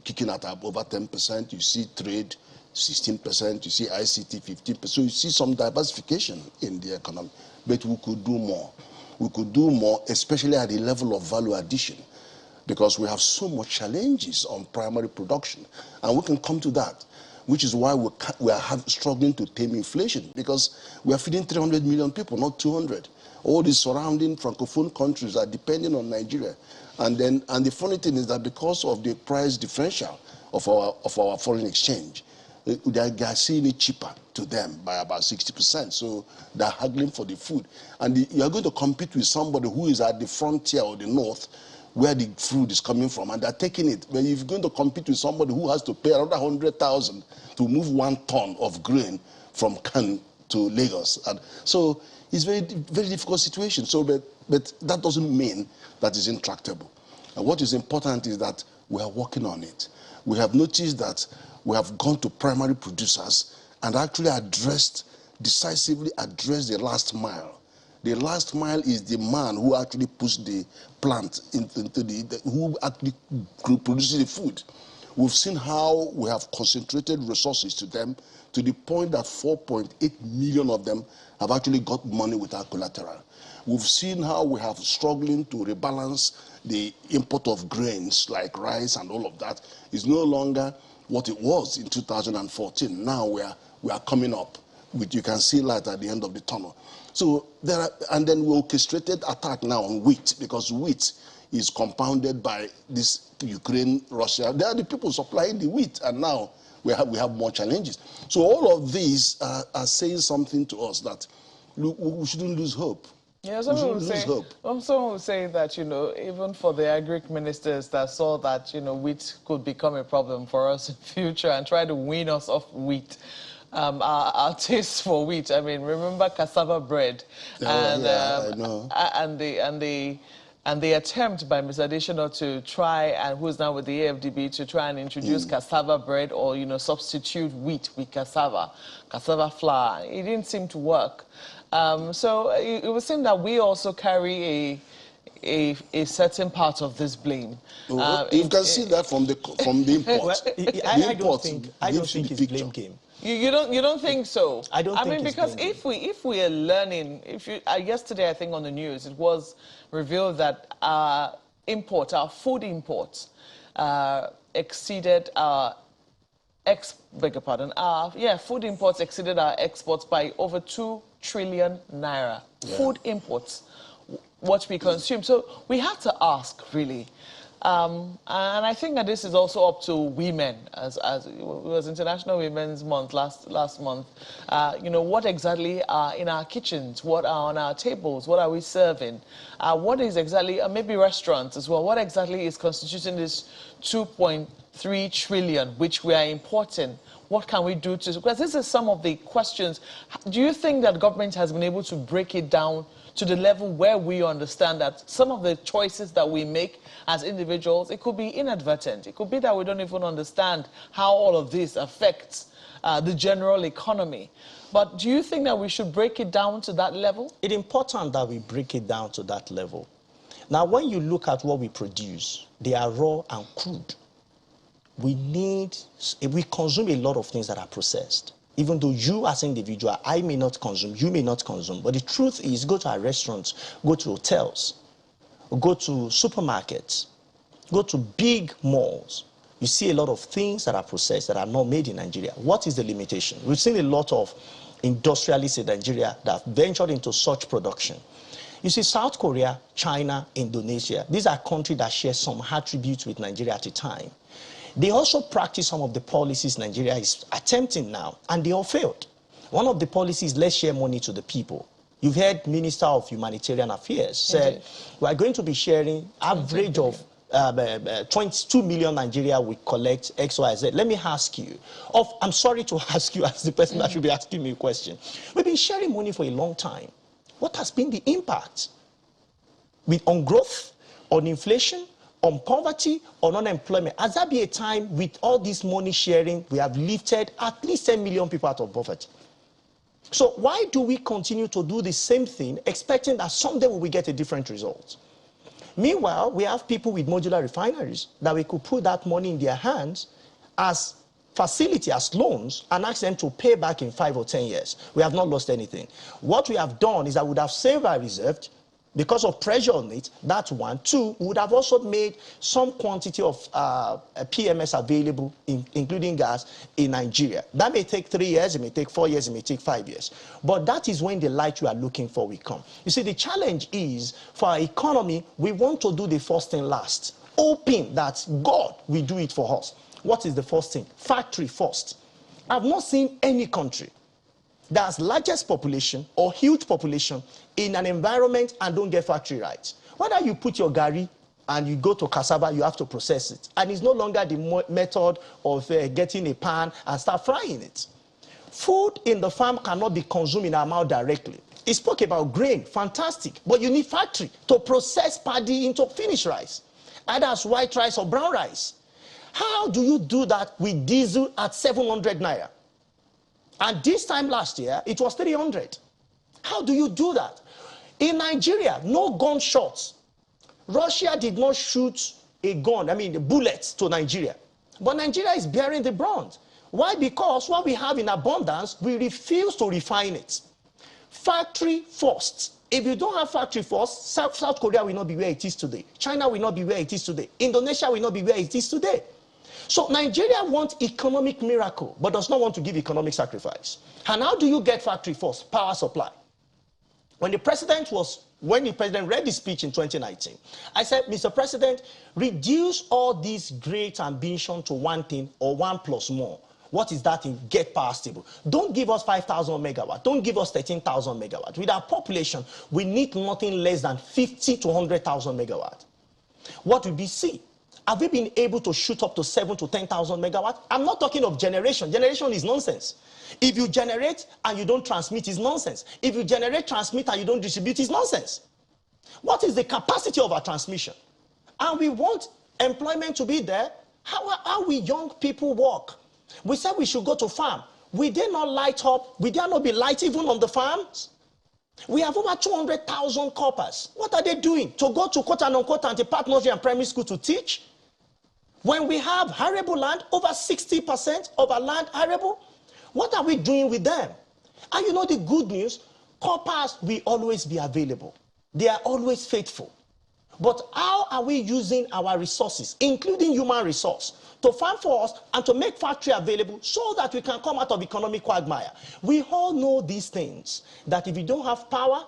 kicking at over 10%. You see trade 16%. You see ICT 15%. So you see some diversification in the economy. But we could do more. We could do more, especially at the level of value addition, because we have so much challenges on primary production. And we can come to that, which is why we are struggling to tame inflation, because we are feeding 300 million people, not 200. All the surrounding Francophone countries are depending on Nigeria. And the funny thing is that because of the price differential of our foreign exchange, they are seeing it cheaper to them by about 60%. So they're haggling for the food. And you're going to compete with somebody who is at the frontier or the north, where the food is coming from, and they're taking it. But if you're going to compete with somebody who has to pay another 100,000 to move 1 ton of grain from Kano to Lagos. And so it's very, very difficult situation. So, but that doesn't mean that it's intractable. And what is important is that we are working on it. We have noticed that we have gone to primary producers and actually decisively addressed the last mile. The last mile is the man who actually puts the plant into who actually produces the food. We've seen how we have concentrated resources to them, to the point that 4.8 million of them have actually got money without collateral. We've seen how we have struggling to rebalance the import of grains like rice and all of that. Is no longer what it was in 2014. Now we are coming up. You can see light at the end of the tunnel. So and then we orchestrated attack now on wheat, because wheat is compounded by this Ukraine, Russia. They are the people supplying the wheat, and now we have more challenges. So all of these are saying something to us that we shouldn't lose hope. Yeah, someone would say that, you know, even for the agri ministers that saw that, you know, wheat could become a problem for us in future and try to wean us off wheat. Our taste for wheat. I mean, remember cassava bread, and I know. and the attempt by Mr. Additional to try, and who's now with the AFDB, to try and introduce cassava bread, or, you know, substitute wheat with cassava flour. It didn't seem to work. So it would seem that we also carry a certain part of this blame. You can see that from the import. Well, I don't think it's blame game. You don't think so? I don't think I mean, because if we are learning, yesterday I think on the news it was revealed that our food imports exceeded our food imports exceeded our exports by over 2 trillion naira. Yeah. Food imports, what we consume. So we have to ask, really. And I think that this is also up to women, as it was International Women's Month last month. You know, what exactly are in our kitchens? What are on our tables? What are we serving? What is exactly, maybe restaurants as well, what exactly is constituting this 2.3 trillion, which we are importing? What can we do to, because this is some of the questions. Do you think that government has been able to break it down to the level where we understand that some of the choices that we make as individuals, it could be inadvertent. It could be that we don't even understand how all of this affects the general economy. But do you think that we should break it down to that level? It's important that we break it down to that level. Now, when you look at what we produce, they are raw and crude. We consume a lot of things that are processed. Even though you as an individual, I may not consume, you may not consume. But the truth is, go to our restaurants, go to hotels, go to supermarkets, go to big malls. You see a lot of things that are processed that are not made in Nigeria. What is the limitation? We've seen a lot of industrialists in Nigeria that have ventured into such production. You see, South Korea, China, Indonesia, these are countries that share some attributes with Nigeria at a time. They also practice some of the policies Nigeria is attempting now, and they all failed. One of the policies, let's share money to the people. You've heard Minister of Humanitarian Affairs said, we are going to be sharing average of 22 million Nigeria we collect X, Y, Z. Let me ask you, I'm sorry to ask you as the person that should be asking me a question. We've been sharing money for a long time. What has been the impact on growth, on inflation, on poverty, on unemployment? Has there been a time with all this money sharing, we have lifted at least 10 million people out of poverty? So why do we continue to do the same thing, expecting that someday we will get a different result? Meanwhile, we have people with modular refineries that we could put that money in their hands as facility, as loans, and ask them to pay back in 5 or 10 years. We have not lost anything. What we have done is that we would have saved our reserve because of pressure on it. That's one. Two, we would have also made some quantity of PMS available, including gas, in Nigeria. That may take 3 years, it may take 4 years, it may take 5 years. But that is when the light you are looking for will come. You see, the challenge is, for our economy, we want to do the first thing last, hoping that God will do it for us. What is the first thing? Factory first. I've not seen any country that's largest population or huge population in an environment and don't get factory rights. Whether you put your gari and you go to cassava, you have to process it. And it's no longer the method of getting a pan and start frying it. Food in the farm cannot be consumed in our mouth directly. He spoke about grain, fantastic, but you need factory to process paddy into finished rice, either as white rice or brown rice. How do you do that with diesel at 700 naira? And this time last year, it was 300. How do you do that? In Nigeria, no gunshots. Russia did not shoot a gun, bullets to Nigeria. But Nigeria is bearing the brunt. Why? Because what we have in abundance, we refuse to refine it. Factory first. If you don't have factory first, South Korea will not be where it is today. China will not be where it is today. Indonesia will not be where it is today. So Nigeria wants economic miracle, but does not want to give economic sacrifice. And how do you get factory first? Power supply. When the president read the speech in 2019, I said, Mr. President, reduce all this great ambition to one thing or one plus more. What is that in get power stable? Don't give us 5,000 megawatts. Don't give us 13,000 megawatts. With our population, we need nothing less than 50 to 100,000 megawatts. What will we see? Have we been able to shoot up to 7,000 to 10,000 megawatts? I'm not talking of generation. Generation is nonsense. If you generate and you don't transmit, it's nonsense. If you generate, transmit, and you don't distribute, it's nonsense. What is the capacity of our transmission? And we want employment to be there. How we young people work? We said we should go to farm. We did not light up. We dare not be light even on the farms. We have over 200,000 corpers. What are they doing? To go to quote and unquote anti-part nursery and primary school to teach? When we have arable land, over 60% of our land arable, what are we doing with them? And you know the good news, corpers will always be available. They are always faithful. But how are we using our resources, including human resource, to farm for us and to make factory available so that we can come out of economic quagmire? We all know these things, that if you don't have power,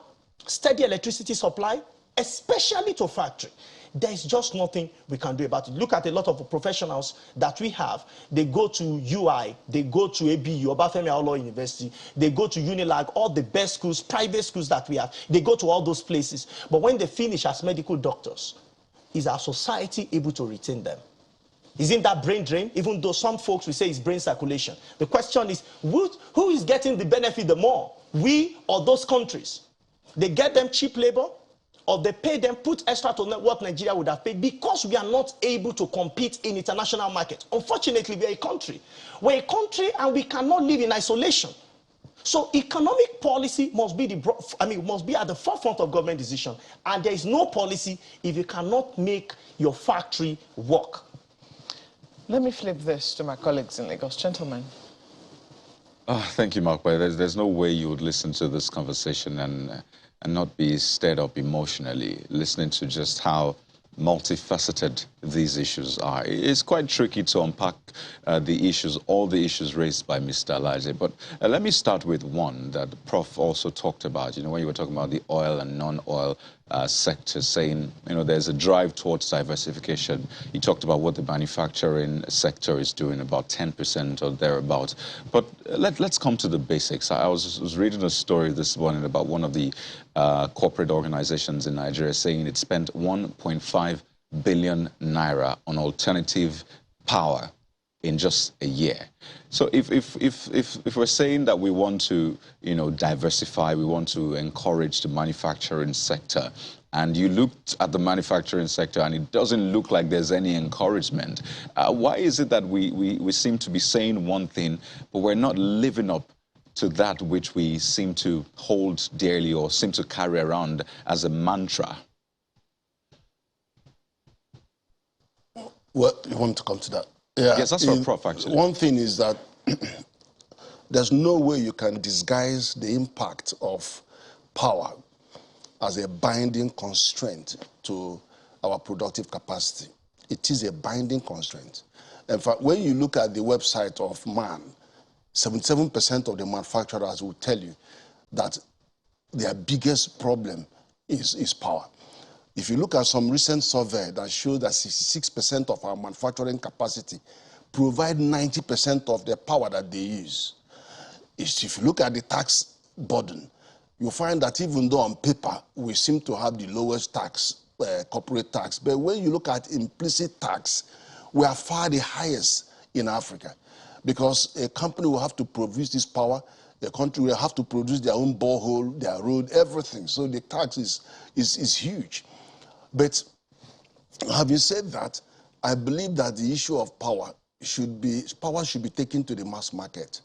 steady electricity supply, especially to factory, there is just nothing we can do about it. Look at a lot of professionals that we have. They go to UI, they go to ABU, Obafemi Awolowo University, they go to Unilag, all the best schools, private schools that we have. They go to all those places. But when they finish as medical doctors, is our society able to retain them? Isn't that brain drain? Even though some folks will say it's brain circulation. The question is, who is getting the benefit the more? We or those countries? They get them cheap labor, or they pay them, put extra to what Nigeria would have paid, because we are not able to compete in international markets. Unfortunately, we are a country. We're a country and we cannot live in isolation. So economic policy must be must be at the forefront of government decision. And there is no policy if you cannot make your factory work. Let me flip this to my colleagues in Lagos. Gentlemen. Thank you, Mark. There's no way you would listen to this conversation and not be stirred up emotionally, listening to just how multifaceted these issues are. It's quite tricky to unpack the issues, all the issues raised by Mr. Elijah. But let me start with one that Prof also talked about, when you were talking about the oil and non-oil sector, saying, there's a drive towards diversification. You talked about what the manufacturing sector is doing, about 10% or thereabout. But let's come to the basics. I was reading a story this morning about one of the corporate organizations in Nigeria saying it spent 1.5 billion naira on alternative power in just a year. So if we're saying that we want to, diversify, we want to encourage the manufacturing sector, and you looked at the manufacturing sector and it doesn't look like there's any encouragement, why is it that we seem to be saying one thing, but we're not living up to that which we seem to hold dearly or seem to carry around as a mantra? Well, you want to come to that? Yeah. Yes, that's what Prof actually. One thing is that there's no way you can disguise the impact of power as a binding constraint to our productive capacity. It is a binding constraint. In fact, when you look at the website of MAN, 77% of the manufacturers will tell you that their biggest problem is power. If you look at some recent survey that shows that 66% of our manufacturing capacity provide 90% of the power that they use. If you look at the tax burden, you'll find that even though on paper we seem to have the lowest tax, corporate tax, but when you look at implicit tax, we are far the highest in Africa. Because a company will have to produce this power, the country will have to produce their own borehole, their road, everything. So the tax is huge. But having said that, I believe that the issue of power should be taken to the mass market.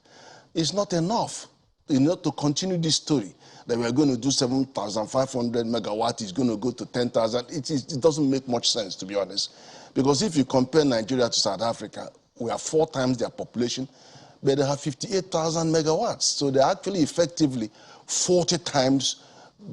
It's not enough, to continue this story that we are going to do 7,500 megawatts, is going to go to 10,000. It doesn't make much sense, to be honest. Because if you compare Nigeria to South Africa, we have 4 times their population, but they have 58,000 megawatts. So they're actually effectively 40 times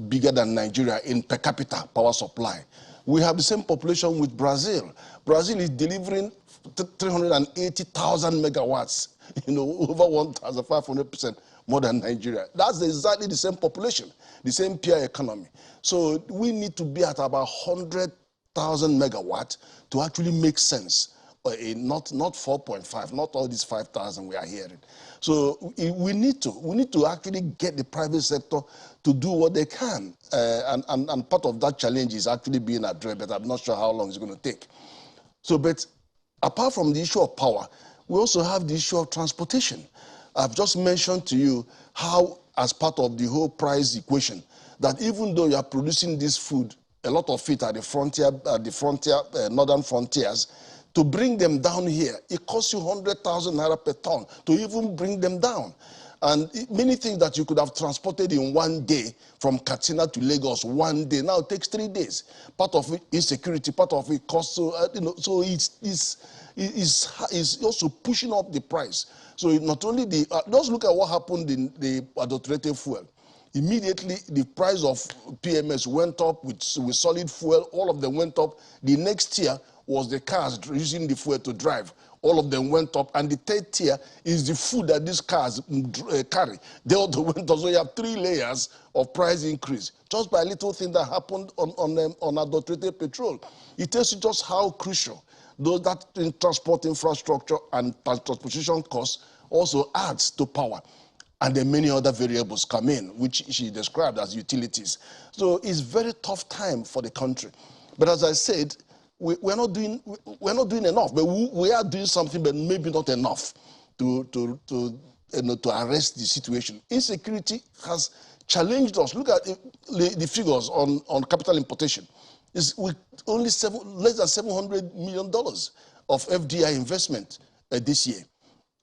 bigger than Nigeria in per capita power supply. We have the same population with Brazil. Brazil is delivering 380,000 megawatts, over 1,500% more than Nigeria. That's exactly the same population, the same peer economy. So we need to be at about 100,000 megawatts to actually make sense. Not 4.5, not all these 5,000 we are hearing. So we need to actually get the private sector to do what they can. And part of that challenge is actually being addressed, but I'm not sure how long it's going to take. So, but apart from the issue of power, we also have the issue of transportation. I've just mentioned to you how, as part of the whole price equation, that even though you are producing this food, a lot of it at the northern frontiers, to bring them down here, it costs you 100,000 naira per ton to even bring them down. And many things that you could have transported in one day from Katsina to Lagos one day, now it takes 3 days. Part of it insecurity, part of it costs, so it's also pushing up the price. So not only just look at what happened in the adulterated fuel. Immediately, the price of PMS went up with solid fuel. All of them went up. The next tier was the cars using the fuel to drive. All of them went up. And the third tier is the food that these cars carry. They also went up. So you have 3 layers of price increase just by a little thing that happened on unadulterated petrol. It tells you just how crucial that in transport infrastructure and transportation costs also adds to power. And then many other variables come in, which she described as utilities. So it's a very tough time for the country. But as I said, we're not doing enough. But we are doing something, but maybe not enough to arrest the situation. Insecurity has challenged us. Look at the figures on capital importation. It's with only less than $700 million of FDI investment this year,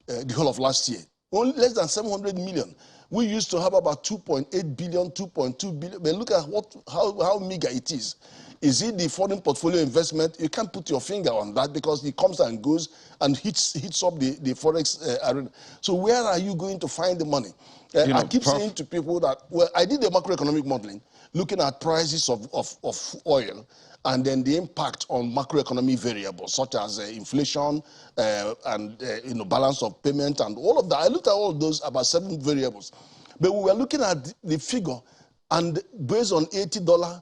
the whole of last year. Only less than 700 million. We used to have about 2.8 billion, 2.2 billion. But look at how meager it is. Is it the foreign portfolio investment? You can't put your finger on that because it comes and goes and hits up the forex arena. So where are you going to find the money? I keep saying to people that, well, I did the macroeconomic modeling, looking at prices of oil, and then the impact on macroeconomic variables such as inflation and balance of payment and all of that. I looked at all of those, about 7 variables. But we were looking at the figure, and based on $80,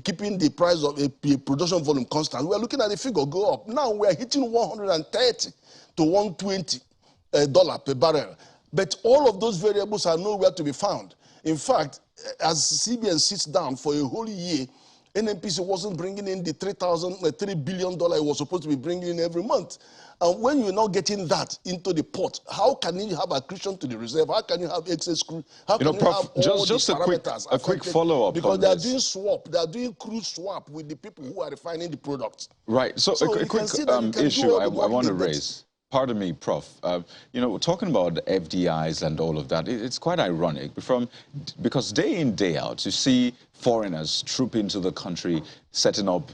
keeping the price of a production volume constant, we are looking at the figure go up. Now we are hitting $130 to $120 per barrel. But all of those variables are nowhere to be found. In fact, as CBN sits down for a whole year, NNPC wasn't bringing in the $3 billion it was supposed to be bringing in every month. And when you're not getting that into the pot, how can you have accretion to the reserve? How can you have excess crude? How can you have all just the parameters a quick follow-up because they are doing swap. They are doing crude swap with the people who are refining the products. Right. So a quick issue I want to raise. Pardon me, Prof. Talking about the FDIs and all of that, it's quite ironic because day in, day out, you see foreigners troop into the country, setting up,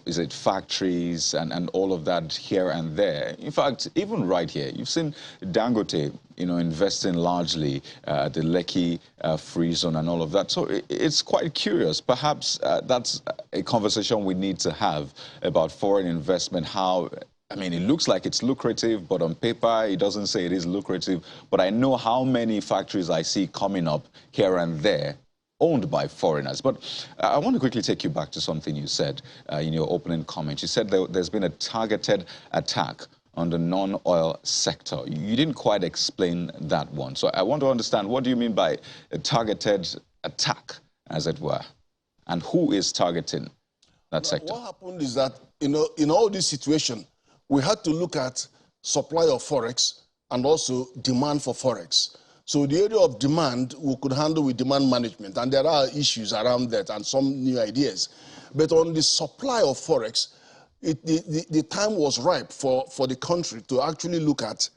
is it factories and all of that here and there. In fact, even right here, you've seen Dangote, investing largely at the Lekki free zone and all of that. So it's quite curious. Perhaps that's a conversation we need to have about foreign investment, how it looks like it's lucrative, but on paper, it doesn't say it is lucrative. But I know how many factories I see coming up here and there, owned by foreigners. But I want to quickly take you back to something you said in your opening comment. You said there's been a targeted attack on the non-oil sector. You didn't quite explain that one. So I want to understand, what do you mean by a targeted attack, as it were? And who is targeting that sector? What happened is that, in all this situation, we had to look at supply of forex and also demand for forex. So the area of demand we could handle with demand management, and there are issues around that and some new ideas. But on the supply of forex, the time was ripe for the country to actually look at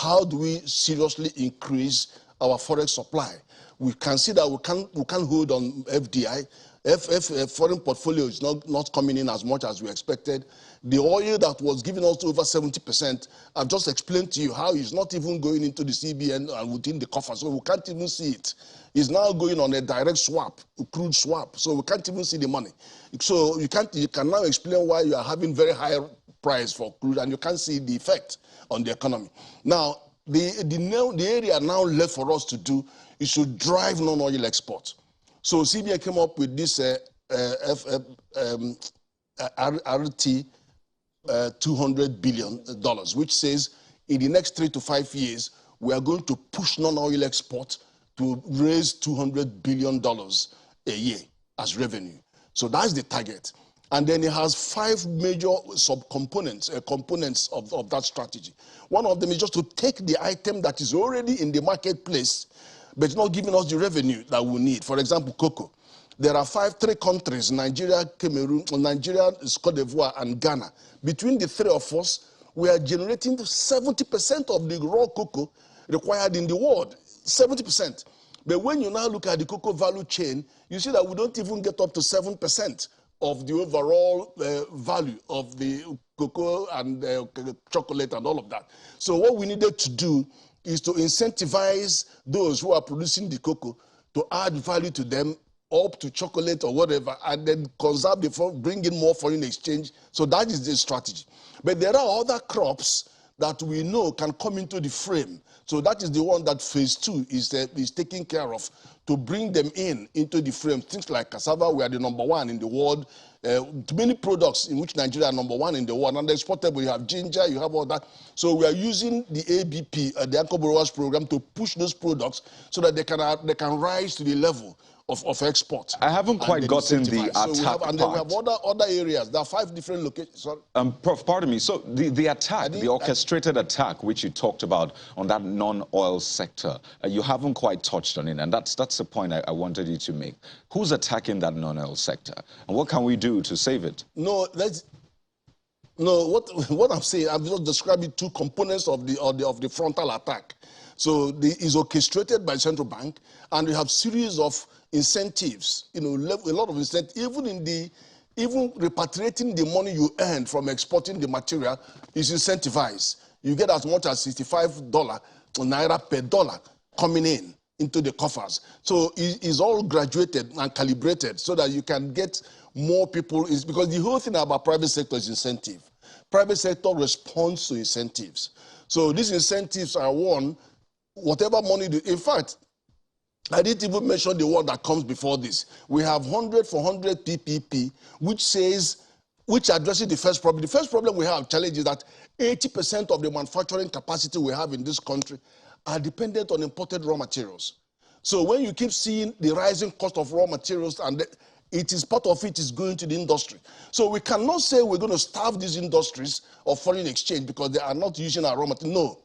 how do we seriously increase our forex supply. We can see that we can't hold on FDI. If foreign portfolio is not coming in as much as we expected, the oil that was giving us over 70%, I've just explained to you how it's not even going into the CBN and within the coffer, so we can't even see it. It's now going on a direct swap, a crude swap, so we can't even see the money. So you can now explain why you are having very high price for crude and you can't see the effect on the economy. Now, the area now left for us to do is to drive non-oil exports. So CBN came up with this RT $200 billion, which says in the next 3 to 5 years, we are going to push non-oil export to raise $200 billion a year as revenue. So that's the target. And then it has 5 major subcomponents, components of that strategy. One of them is just to take the item that is already in the marketplace, but it's not giving us the revenue that we need. For example, cocoa. There are 3 countries, Nigeria, Cameroon, Nigeria, Cote d'Ivoire, and Ghana. Between the 3 of us, we are generating 70% of the raw cocoa required in the world, 70%. But when you now look at the cocoa value chain, you see that we don't even get up to 7% of the overall value of the cocoa and chocolate and all of that. So what we needed to do is to incentivize those who are producing the cocoa to add value to them, up to chocolate or whatever, and then conserve bring in more foreign exchange. So that is the strategy. But there are other crops that we know can come into the frame. So that is the one that phase 2 is taking care of, to bring them into the frame. Things like cassava, we are the #1 in the world. Many products in which Nigeria are #1 in the world, and exportable. You have ginger, you have all that. So we are using the ABP, the Anchor Borrowers Program, to push those products so that they can rise to the level of export. I haven't quite gotten the attack part. And then we have other areas. There are 5 different locations. Sorry. Prof, pardon me. So the attack, the orchestrated attack, which you talked about on that non-oil sector, you haven't quite touched on it, and that's the point I wanted you to make. Who's attacking that non-oil sector, and what can we do to save it? No, what I'm saying, I'm just describing 2 components of the frontal attack. So it's orchestrated by the central bank, and we have series of incentives, a lot of incentives, even repatriating the money you earn from exporting the material is incentivized. You get as much as $65 naira per dollar coming into the coffers. So it's all graduated and calibrated so that you can get more people, because the whole thing about private sector is incentive. Private sector responds to incentives. So these incentives are one, whatever money, in fact, I didn't even mention the one that comes before this. We have 100 for 100 PPP, which addresses the first problem. The first problem we have, challenge, is that 80% of the manufacturing capacity we have in this country are dependent on imported raw materials. So when you keep seeing the rising cost of raw materials, and part of it is going to the industry. So we cannot say we're going to starve these industries of foreign exchange because they are not using our raw material. No.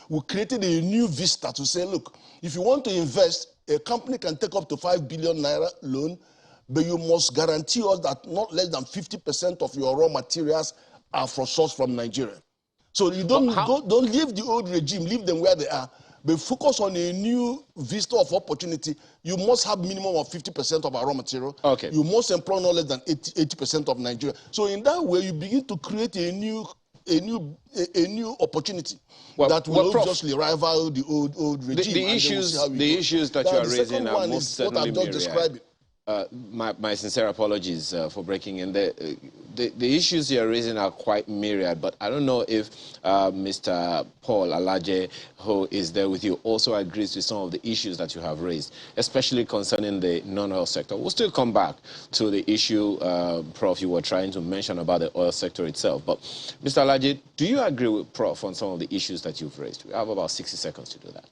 We created a new vista to say, look, if you want to invest, a company can take up to 5 billion naira loan, but you must guarantee us that not less than 50% of your raw materials are sourced from Nigeria. So you don't leave the old regime, leave them where they are, but focus on a new vista of opportunity. You must have minimum of 50% of our raw material. Okay. You must employ no less than 80% of Nigeria. So in that way, you begin to create a new opportunity that will obviously rival the old regime. The issues that you are raising are most certainly myriad. My sincere apologies for breaking in. The issues you're raising are quite myriad, but I don't know if Mr. Paul Alaje, who is there with you, also agrees with some of the issues that you have raised, especially concerning the non-oil sector. We'll still come back to the issue, Prof, you were trying to mention about the oil sector itself. But Mr. Alaje, do you agree with Prof on some of the issues that you've raised? We have about 60 seconds to do that.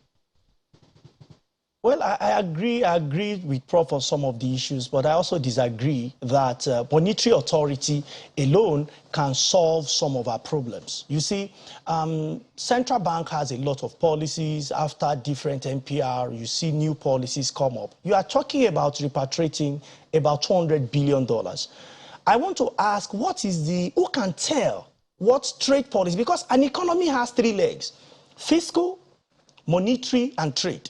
Well, I agree with Prof on some of the issues, but I also disagree that monetary authority alone can solve some of our problems. You see, central bank has a lot of policies. After different NPR, you see new policies come up. You are talking about repatriating about $200 billion. I want to ask, who can tell what trade policy, because an economy has 3 legs: fiscal, monetary, and trade.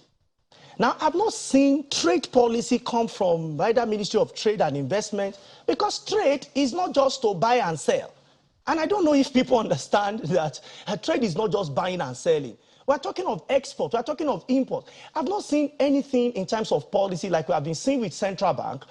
Now, I've not seen trade policy come from either Ministry of Trade and Investment, because trade is not just to buy and sell. And I don't know if people understand that trade is not just buying and selling. We're talking of export, we're talking of import. I've not seen anything in terms of policy like we have been seeing with central bank,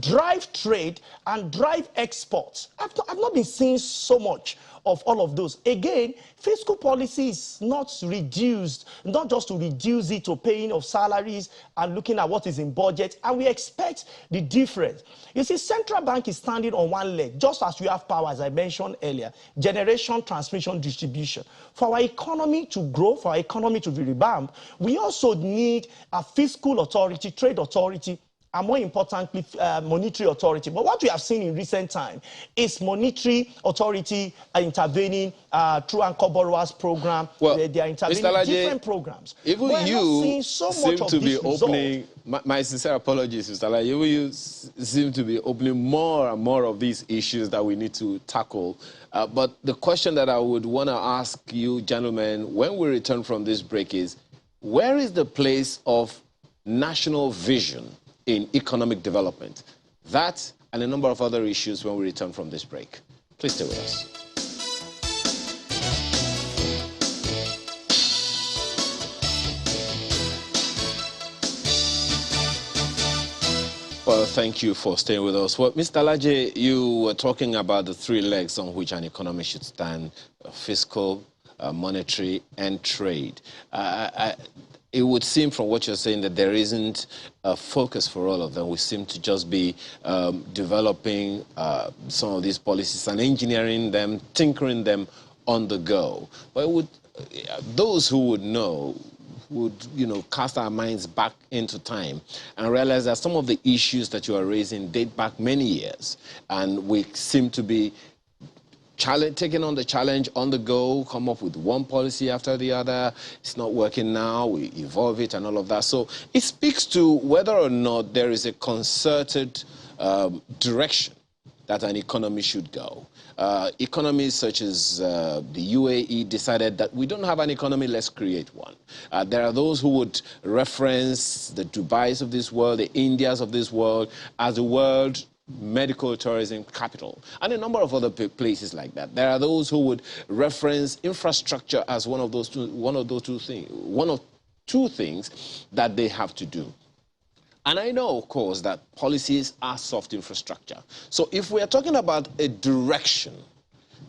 drive trade and drive exports. I've not been seeing so much of all of those. Again, fiscal policy is not reduced, not just to reduce it to paying of salaries and looking at what is in budget, and we expect the difference. You see, central bank is standing on one leg, just as we have power, as I mentioned earlier, generation, transmission, distribution. For our economy to grow, for our economy to be revamped, we also need a fiscal authority, trade authority, and more importantly, monetary authority. But what we have seen in recent time is monetary authority intervening through Anchor Borrowers Program. Well, they are intervening in different programs. Even you seem to be opening, my sincere apologies, Mr. Alaje, even you seem to be opening more and more of these issues that we need to tackle. But the question that I would want to ask you, gentlemen, when we return from this break is, where is the place of national vision in economic development? That and a number of other issues when we return from this break. Please stay with us. thank you for staying with us. Well, Mr. Laje, you were talking about the three legs on which an economy should stand: fiscal, monetary, and trade. It would seem from what you're saying that there isn't a focus for all of them. We seem to just be developing some of these policies and engineering them, tinkering them on the go. But those who would know would, cast our minds back into time and realize that some of the issues that you are raising date back many years, and we seem to be taking on the challenge on the go, come up with one policy after the other. It's not working now, we evolve it and all of that. So it speaks to whether or not there is a concerted direction that an economy should go. Economies such as the UAE decided that we don't have an economy, let's create one. There are those who would reference the Dubais of this world, the Indias of this world, as the world medical tourism capital, and a number of other places like that. There are those who would reference infrastructure as one of two things that they have to do. And I know, of course, that policies are soft infrastructure. So if we are talking about a direction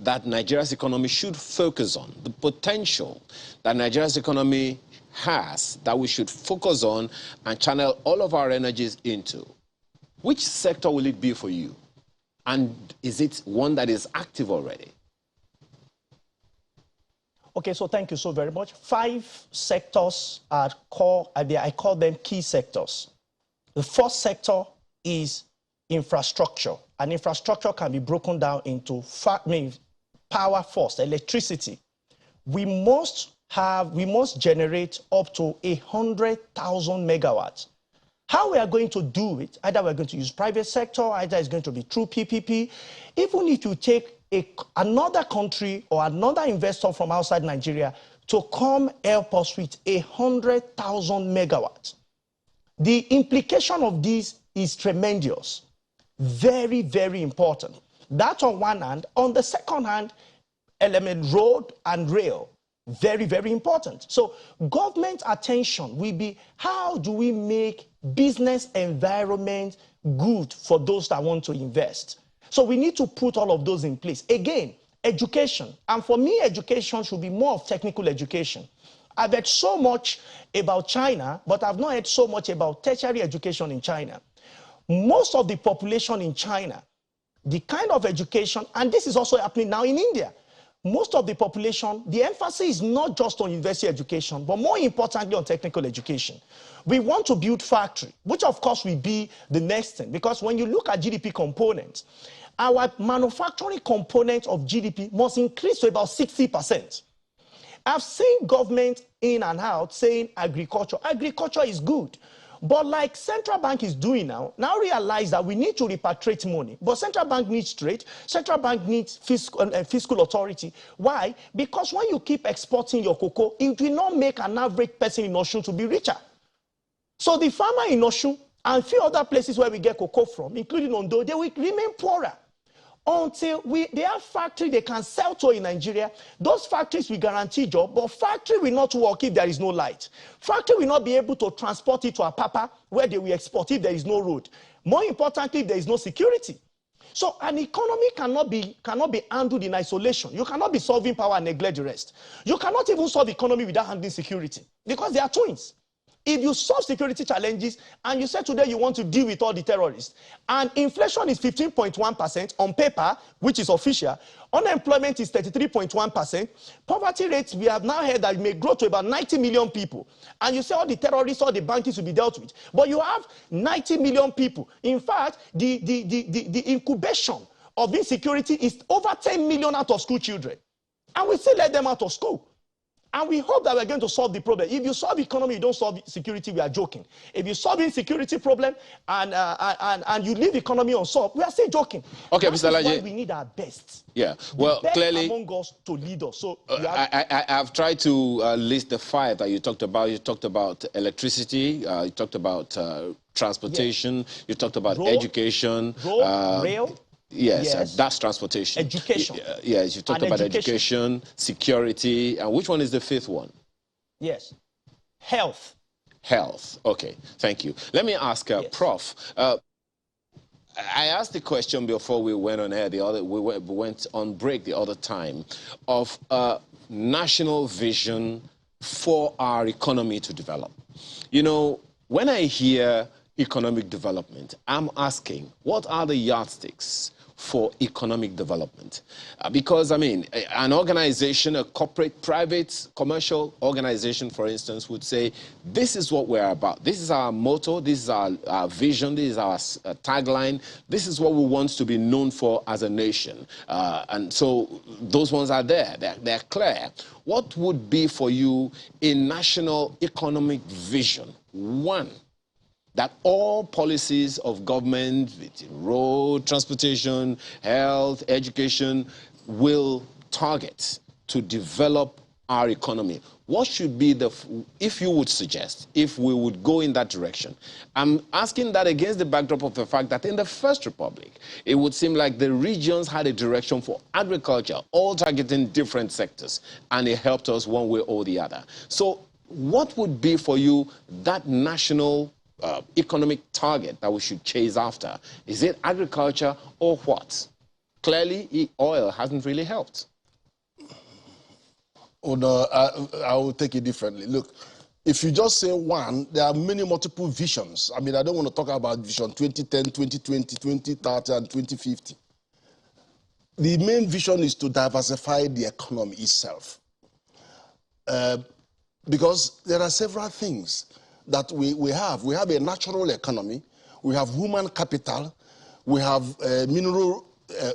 that Nigeria's economy should focus on, the potential that Nigeria's economy has that we should focus on and channel all of our energies into, which sector will it be for you? And is it one that is active already? Okay, so thank you so very much. 5 sectors are core, I call them key sectors. The first sector is infrastructure. And infrastructure can be broken down into power first, electricity. We must generate up to 100,000 megawatts. How we are going to do it, either we're going to use private sector, either it's going to be through PPP. Even if you take another country or another investor from outside Nigeria to come help us with 100,000 megawatts, the implication of this is tremendous. Very, very important. That's on one hand. On the second hand, element road and rail. Very, very important. So government attention will be, how do we make business environment good for those that want to invest? So we need to put all of those in place. Again, education. And for me, education should be more of technical education. I've heard so much about China, but I've not heard so much about tertiary education in China. Most of the population in China, the kind of education, and this is also happening now in India, most of the population, the emphasis is not just on university education, but more importantly on technical education. We want to build factory, which of course will be the next thing, because when you look at GDP components, our manufacturing component of GDP must increase to about 60%. I've seen government in and out saying agriculture. Agriculture is good. But like central bank is doing now realize that we need to repatriate money. But central bank needs trade. Central bank needs fiscal authority. Why? Because when you keep exporting your cocoa, it will not make an average person in Osun to be richer. So the farmer in Osun and few other places where we get cocoa from, including Ondo, they will remain poorer until they have factory they can sell to in Nigeria. Those factories will guarantee job, but factory will not work if there is no light. Factory will not be able to transport it to Apapa where they will export if there is no road. More importantly, if there is no security. So an economy cannot be handled in isolation. You cannot be solving power and neglect the rest. You cannot even solve economy without handling security, because they are twins. If you solve security challenges and you say today you want to deal with all the terrorists, and inflation is 15.1% on paper, which is official, unemployment is 33.1%, poverty rates, we have now heard that it may grow to about 90 million people, and you say all the terrorists, all the bandits will be dealt with, but you have 90 million people. In fact, the incubation of insecurity is over 10 million out of school children, and we still let them out of school. And we hope that we're going to solve the problem. If you solve economy, you don't solve security, we are joking. If you solve insecurity problem and you leave economy unsolved, we are still joking. Okay, Mr. Laje. We need our best. Yeah, well, the best clearly among us to lead us. So I've tried to list the 5 that you talked about. You talked about electricity, you talked about transportation, yes. You talked about education. Rail. Yes, that's transportation. Education. Yes, you talked about education, security, and which one is the 5th one? Yes, health. Health, okay, thank you. Let me ask yes. Prof, I asked the question before we went on air. We went on break the other time of national vision for our economy to develop. You know, when I hear economic development, I'm asking, what are the yardsticks for economic development? Because, I mean, an organization, a corporate, private, commercial organization, for instance, would say, this is what we're about. This is our motto. This is our vision. This is our tagline. This is what we want to be known for as a nation. And so those ones are there. They're clear. What would be for you a national economic vision? One, that all policies of government, road, transportation, health, education, will target to develop our economy. What should be if you would suggest, if we would go in that direction? I'm asking that against the backdrop of the fact that in the First Republic, it would seem like the regions had a direction for agriculture, all targeting different sectors, and it helped us one way or the other. So what would be for you that national economic target that we should chase after? Is it agriculture or what? Clearly, oil hasn't really helped. Oh, no, I will take it differently. Look, if you just say one, there are many multiple visions. I mean, I don't want to talk about vision 2010, 2020, 2030, and 2050. The main vision is to diversify the economy itself. Because there are several things that we have. We have a natural economy, we have human capital, we have mineral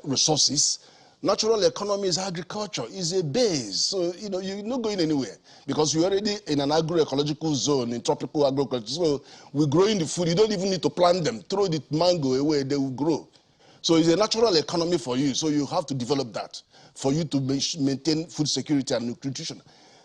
resources. Natural economy is agriculture, is a base. So, you know, you're not going anywhere because you're already in an agroecological zone, in tropical agriculture. So we're growing the food. You don't even need to plant them. Throw the mango away, they will grow. So it's a natural economy for you. So you have to develop that for you to maintain food security and nutrition.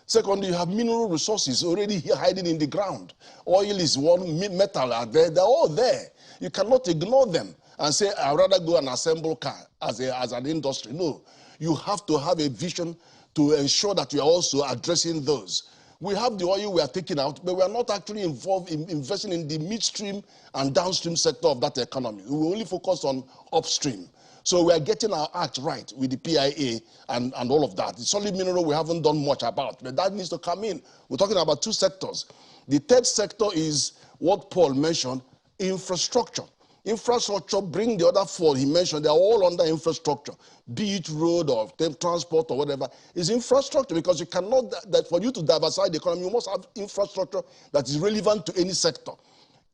Secondly, you have mineral resources already here hiding in the ground. Oil is one, metal are there. They're all there. You cannot ignore them and say, I'd rather go and assemble car as an industry. No, you have to have a vision to ensure that you are also addressing those. We have the oil we are taking out, but we are not actually involved in investing in the midstream and downstream sector of that economy. We only focus on upstream. So we are getting our act right with the PIA and all of that. The solid mineral we haven't done much about, but that needs to come in. We're talking about two sectors. The third sector is what Paul mentioned, infrastructure. Infrastructure, bring the other four he mentioned, they're all under infrastructure, be it road or transport or whatever. It's infrastructure because you cannot, that for you to diversify the economy, you must have infrastructure that is relevant to any sector.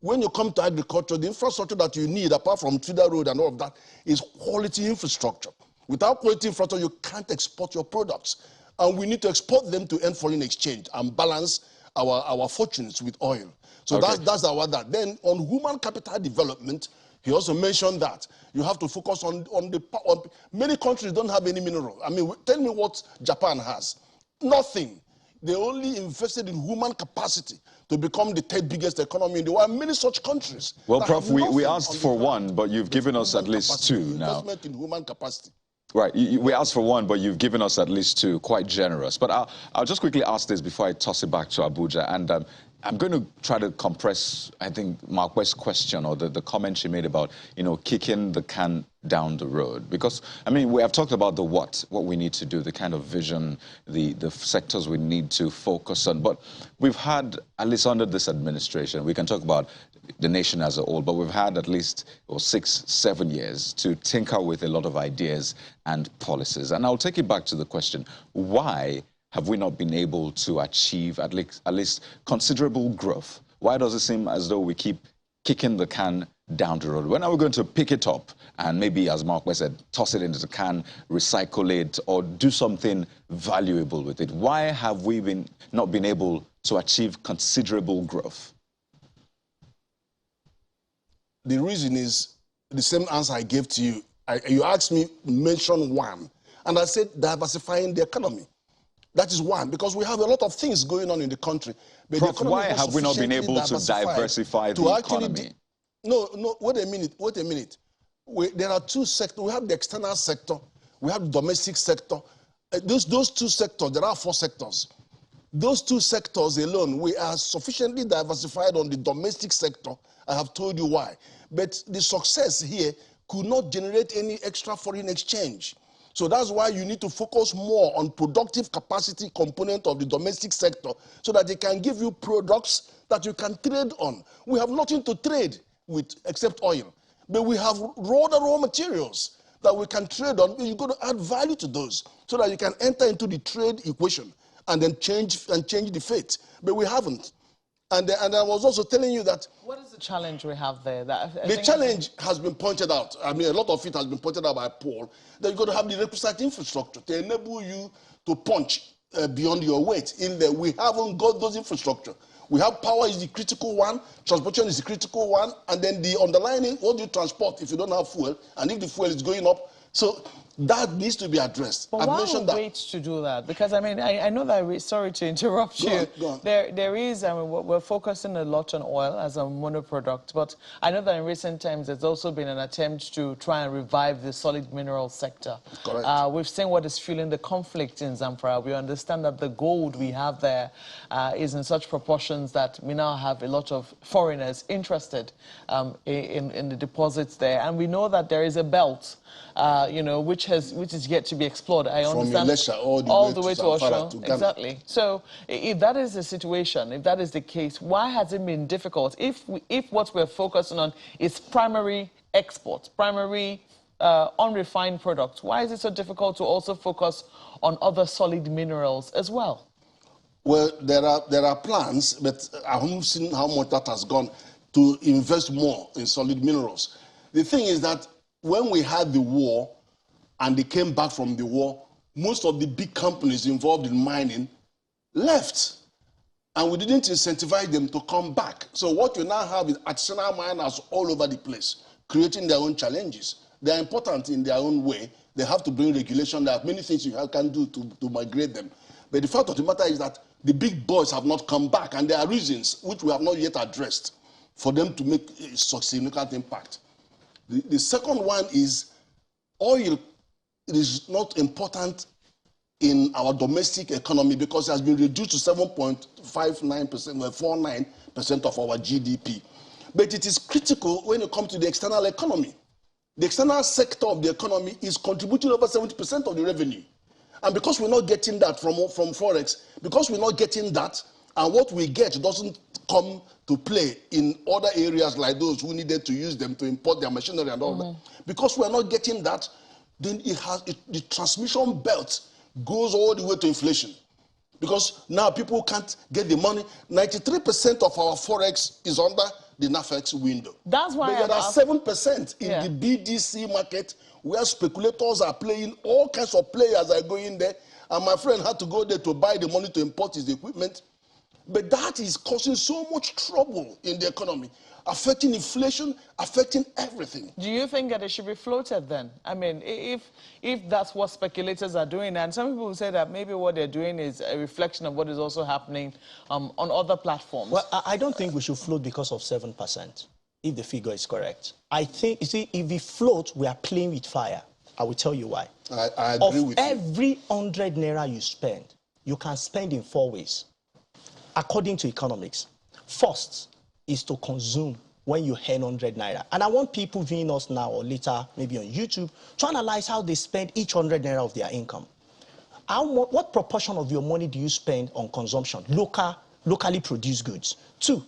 When you come to agriculture, the infrastructure that you need, apart from feeder road and all of that, is quality infrastructure. Without quality infrastructure, you can't export your products. And we need to export them to earn foreign exchange and balance our fortunes with oil. So okay, that's our that. Then on human capital development, he also mentioned that you have to focus on many countries don't have any mineral. I mean, tell me what Japan has. Nothing. They only invested in human capacity to become the third biggest economy in the world. Many such countries. Well, Prof, we asked for one, but you've given us at least two now. Investment in human capacity. Right, we asked for one, but you've given us at least two, quite generous. But I'll just quickly ask this before I toss it back to Abuja. And I'm going to try to compress, I think, Mark West's question or the comment she made about, you know, kicking the can down the road. Because, I mean, we have talked about the what we need to do, the kind of vision, the sectors we need to focus on. But we've had, at least under this administration, we can talk about the nation as a whole, but we've had at least 6, 7 years to tinker with a lot of ideas and policies. And I'll take it back to the question, why have we not been able to achieve at least considerable growth? Why does it seem as though we keep kicking the can down the road? When are we going to pick it up and maybe, as Mark West said, toss it into the can, recycle it, or do something valuable with it? Why have we not been able to achieve considerable growth? The reason is the same answer I gave to you. You asked me, mention one. And I said diversifying the economy. That is one, because we have a lot of things going on in the country. But Prof, why have we not been able to diversify the economy? No, wait a minute. There are two sectors. We have the external sector. We have the domestic sector. Those two sectors, there are 4 sectors. Those 2 sectors alone, we are sufficiently diversified on the domestic sector. I have told you why. But the success here could not generate any extra foreign exchange. So that's why you need to focus more on productive capacity component of the domestic sector so that they can give you products that you can trade on. We have nothing to trade with except oil, but we have raw materials that we can trade on. You've got to add value to those so that you can enter into the trade equation and then change the fate. But we haven't. And I was also telling you that... What is the challenge we have there? The challenge has been pointed out. I mean, a lot of it has been pointed out by Paul, that you've got to have the requisite infrastructure to enable you to punch beyond your weight. In there, we haven't got those infrastructure. We have power is the critical one, transportation is the critical one, and then the underlying, what do you transport if you don't have fuel, and if the fuel is going up? So that needs to be addressed. But why wait to do that? Because, I mean, I know that, sorry to interrupt you. Go on. There is, I mean, we're focusing a lot on oil as a monoproduct, but I know that in recent times there's also been an attempt to try and revive the solid mineral sector. Correct. We've seen what is fueling the conflict in Zamfara. We understand that the gold we have there is in such proportions that we now have a lot of foreigners interested in the deposits there. And we know that there is a belt, you know, which is yet to be explored. I understand. From Elisha all the way to Osho. to Ghana. Exactly. So if that is the situation, if that is the case, why has it been difficult? If what we're focusing on is primary exports, primary unrefined products, why is it so difficult to also focus on other solid minerals as well? Well, there are plans, but I haven't seen how much that has gone to invest more in solid minerals. The thing is that when we had the war and they came back from the war, most of the big companies involved in mining left. And we didn't incentivize them to come back. So what you now have is artisanal miners all over the place, creating their own challenges. They are important in their own way. They have to bring regulation. There are many things you can do to migrate them. But the fact of the matter is that the big boys have not come back, and there are reasons which we have not yet addressed for them to make a significant impact. The second one is oil is not important in our domestic economy because it has been reduced to 7.59% of our GDP. But it is critical when it comes to the external economy. The external sector of the economy is contributing over 70% of the revenue. And because we're not getting that from Forex, because we're not getting that, and what we get doesn't come to play in other areas like those who needed to use them to import their machinery and all that. Because we're not getting that, then the transmission belt goes all the way to inflation. Because now people can't get the money. 93% of our Forex is under the NAFEX window. That's why there are 7% in the BDC market where speculators are playing, all kinds of players are going there. And my friend had to go there to buy the money to import his equipment. But that is causing so much trouble in the economy, affecting inflation, affecting everything. Do you think that it should be floated then? I mean, if that's what speculators are doing, and some people say that maybe what they're doing is a reflection of what is also happening on other platforms. Well, I don't think we should float because of 7%, if the figure is correct. I think, you see, if we float, we are playing with fire. I will tell you why. I agree with you. Of every 100 naira you spend, you can spend in 4 ways. According to economics, first is to consume when you earn 100 naira. And I want people viewing us now or later, maybe on YouTube, to analyze how they spend each 100 naira of their income. What proportion of your money do you spend on consumption, locally produced goods? 2,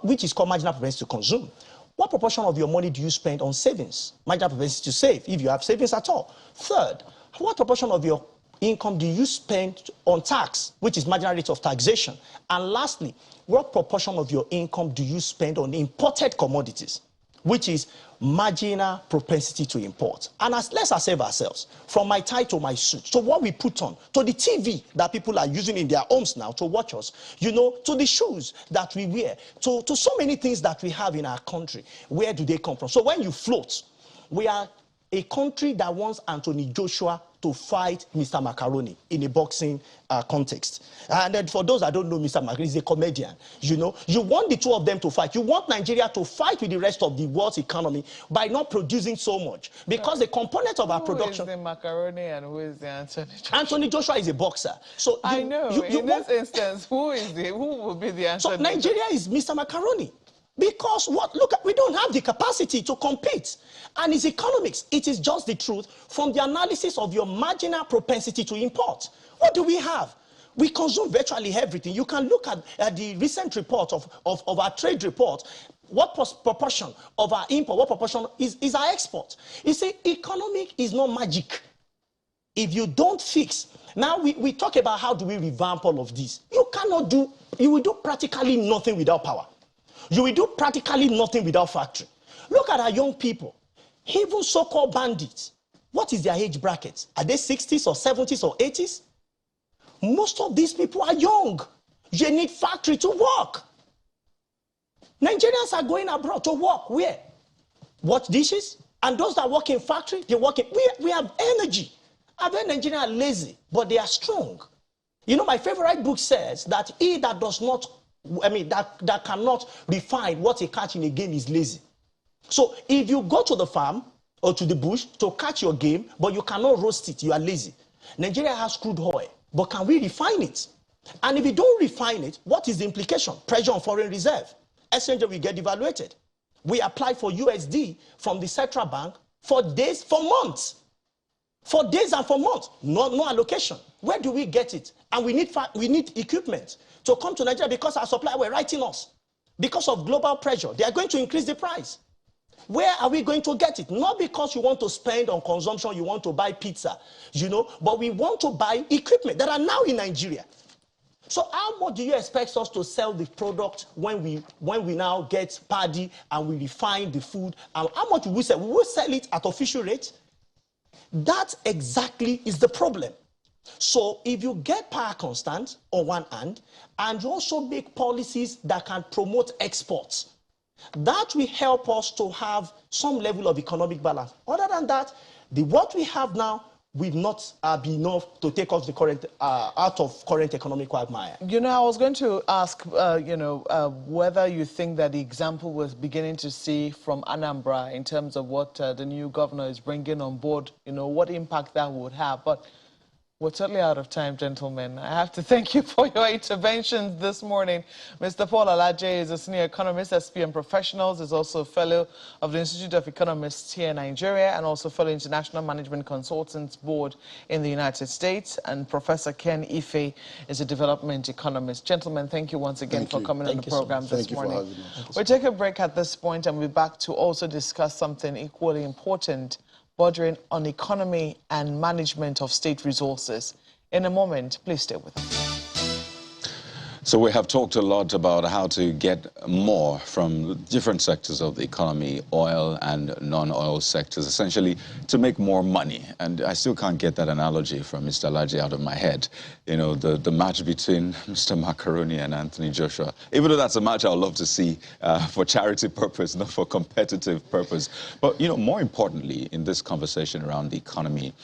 which is called marginal propensity to consume. What proportion of your money do you spend on savings, marginal propensity to save, if you have savings at all? 3rd, what proportion of your income do you spend on tax, which is marginal rate of taxation? And lastly, what proportion of your income do you spend on imported commodities, which is marginal propensity to import? And let's assess ourselves, from my tie to my suit, to what we put on, to the TV that people are using in their homes now to watch us, you know, to the shoes that we wear, to so many things that we have in our country. Where do they come from? So when you float, we are a country that wants Anthony Joshua to fight Mr. Macaroni in a boxing context. And then for those that don't know Mr. Macaroni, he's a comedian. You know, you want the two of them to fight. You want Nigeria to fight with the rest of the world's economy by not producing so much. Because the component of our production... Who is the Macaroni and who is the Anthony Joshua? Anthony Joshua is a boxer. So I know. In this instance, who will be the Anthony So Nigeria is Mr. Macaroni. Because look, we don't have the capacity to compete. And it's economics. It is just the truth from the analysis of your marginal propensity to import. What do we have? We consume virtually everything. You can look at the recent report of our trade report. What proportion of our import, what proportion is our export? You see, economic is not magic. If you don't fix, now we talk about how do we revamp all of this. You will do practically nothing without power. You will do practically nothing without factory. Look at our young people, even so-called bandits. What is their age bracket? Are they 60s or 70s or 80s? Most of these people are young. You need factory to work. Nigerians are going abroad to work. Where? Wash dishes. And those that work in factory, they work in. We have energy. I've heard Nigerians are lazy, but they are strong. You know, my favorite book says that he that does not, that cannot refine what he catch in a game is lazy. So if you go to the farm or to the bush to catch your game, but you cannot roast it, you are lazy. Nigeria has crude oil, but can we refine it? And if we don't refine it, what is the implication? Pressure on foreign reserve. Exchange will get devaluated. We applied for USD from the central bank for days, for months. For days and for months, no allocation. Where do we get it? And we need equipment to come to Nigeria because our suppliers were writing us. Because of global pressure, they are going to increase the price. Where are we going to get it? Not because you want to spend on consumption, you want to buy pizza, but we want to buy equipment that are now in Nigeria. So how much do you expect us to sell the product when we now get paddy and we refine the food? And how much will we sell? Will we sell it at official rate? That exactly is the problem. So if you get power constant on one hand, and you also make policies that can promote exports, that will help us to have some level of economic balance. Other than that, what we have now will not be enough to take us out of current economic quagmire. You know, I was going to ask, whether you think that the example we're beginning to see from Anambra in terms of what the new governor is bringing on board, what impact that would have. But we're totally out of time, gentlemen. I have to thank you for your interventions this morning. Mr. Paul Alaje is a senior economist at SPM Professionals, is also a fellow of the Institute of Economists here in Nigeria, and also fellow International Management Consultants Board in the United States. And Professor Ken Ife is a development economist. Gentlemen, thank you once again for coming on the program this morning. We'll take a break at this point and we'll be back to also discuss something equally important, bordering on economy and management of state resources. In a moment, please stay with us. So we have talked a lot about how to get more from different sectors of the economy, oil and non-oil sectors, essentially to make more money. And I still can't get that analogy from Mr. Alaje out of my head. The match between Mr. Macaroni and Anthony Joshua. Even though that's a match I'd love to see for charity purpose, not for competitive purpose. But, more importantly, in this conversation around the economy,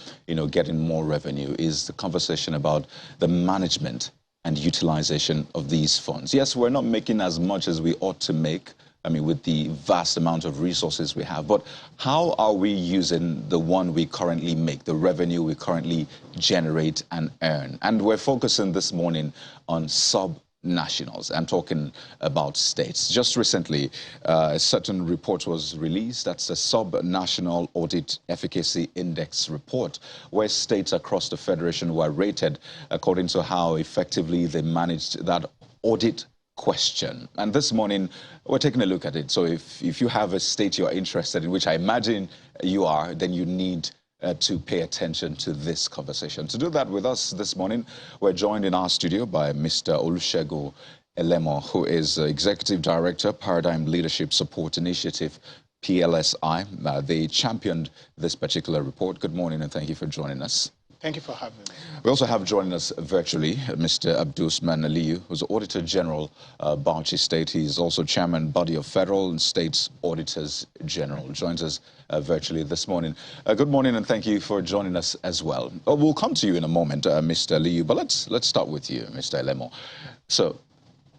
getting more revenue is the conversation about the management and utilization of these funds. Yes, we're not making as much as we ought to make, with the vast amount of resources we have, but how are we using the one we currently make, the revenue we currently generate and earn? And we're focusing this morning on sub-nationals. I'm talking about states. Just recently, a certain report was released. That's a sub-national audit efficacy index report, where states across the federation were rated according to how effectively they managed that audit question. And this morning, we're taking a look at it. So if you have a state you're interested in, which I imagine you are, then you need to pay attention to this conversation. To do that with us this morning, we're joined in our studio by Mr. Olusegun Elemo, who is Executive Director, Paradigm Leadership Support Initiative, PLSI. They championed this particular report. Good morning and thank you for joining us. Thank you for having me. We also have joining us virtually Mr. Abdulsman Aliyu, who's Auditor General, Bauchi State. He's also Chairman, Body of Federal and State Auditors General. Joins us virtually this morning. Good morning and thank you for joining us as well. We'll come to you in a moment, Mr. Aliyu, but let's start with you, Mr. Elemo. So,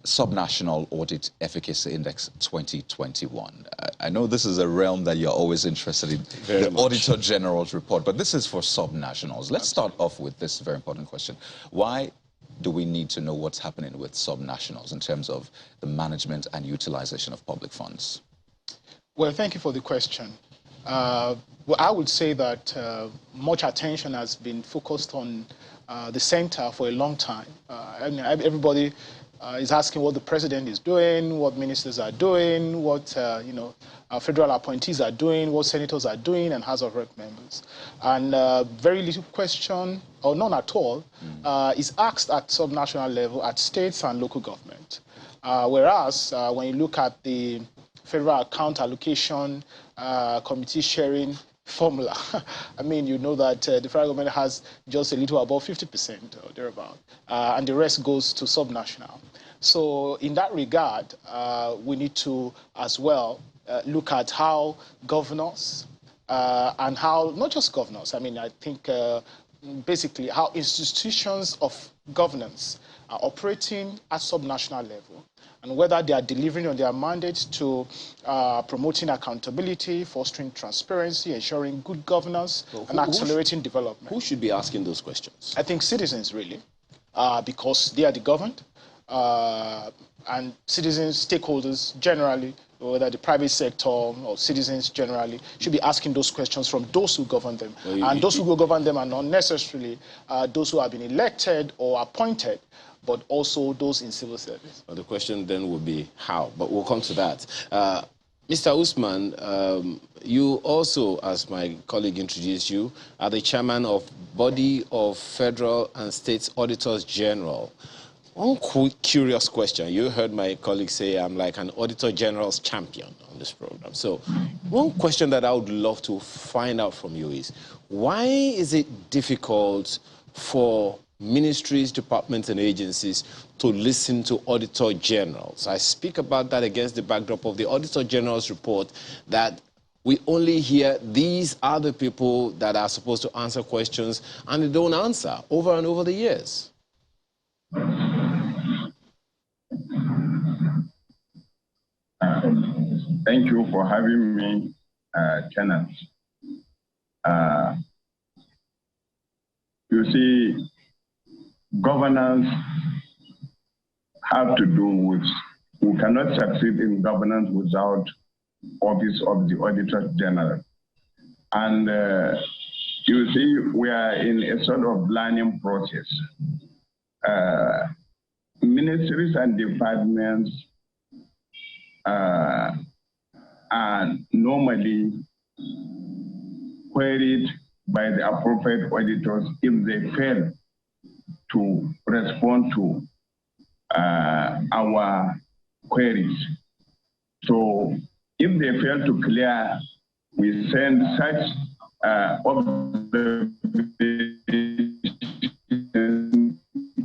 Subnational Audit Efficacy Index 2021. I know this is a realm that you're always interested in, the Auditor General's report, but this is for subnationals. Let's start off with this very important question. Why do we need to know what's happening with subnationals in terms of the management and utilization of public funds? Well, thank you for the question. Well, I would say that much attention has been focused on the center for a long time. Everybody is asking what the president is doing, what ministers are doing, what our federal appointees are doing, what senators are doing, and House of Rep members. And very little question, or none at all, is asked at subnational level, at states and local government. Whereas when you look at the federal account allocation, committee sharing formula, I mean, you know that the federal government has just a little above 50% or thereabout, and the rest goes to subnational. So in that regard, we need to as well look at how governors and how, not just governors, I mean, I think basically how institutions of governance are operating at subnational level, and whether they are delivering on their mandate to promoting accountability, fostering transparency, ensuring good governance, and accelerating development. Who should be asking those questions? I think citizens, really, because they are the governed, and citizens, stakeholders generally, whether the private sector or citizens generally, should be asking those questions from those who govern them. And those who will govern them are not necessarily those who have been elected or appointed, but also those in civil service. Well, the question then would be how, but we'll come to that. Mr. Usman, you also, as my colleague introduced you, are the chairman of Body of Federal and State Auditors General. One curious question. You heard my colleague say I'm like an Auditor General's champion on this program. So one question that I would love to find out from you is, why is it difficult for ministries, departments, and agencies to listen to Auditor Generals? I speak about that against the backdrop of the Auditor General's report that we only hear these are the people that are supposed to answer questions, and they don't answer over and over the years. Thank you for having me, Kenneth. You see, governance have to do with, we cannot succeed in governance without office of the Auditor General. And you see, we are in a sort of learning process. Ministries and departments are normally queried by the appropriate auditors if they fail to respond to our queries. So if they fail to clear, we send such observations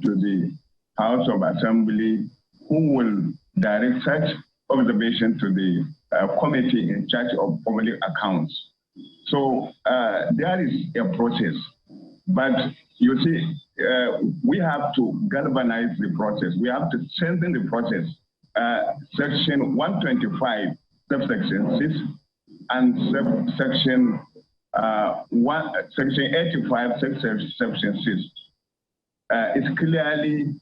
to the House of Assembly, who will direct such observation to the committee in charge of public accounts. So there is a process, but you see, we have to galvanize the process. We have to strengthen the process. Section 125, subsection 6, and section 85, section 6 is clearly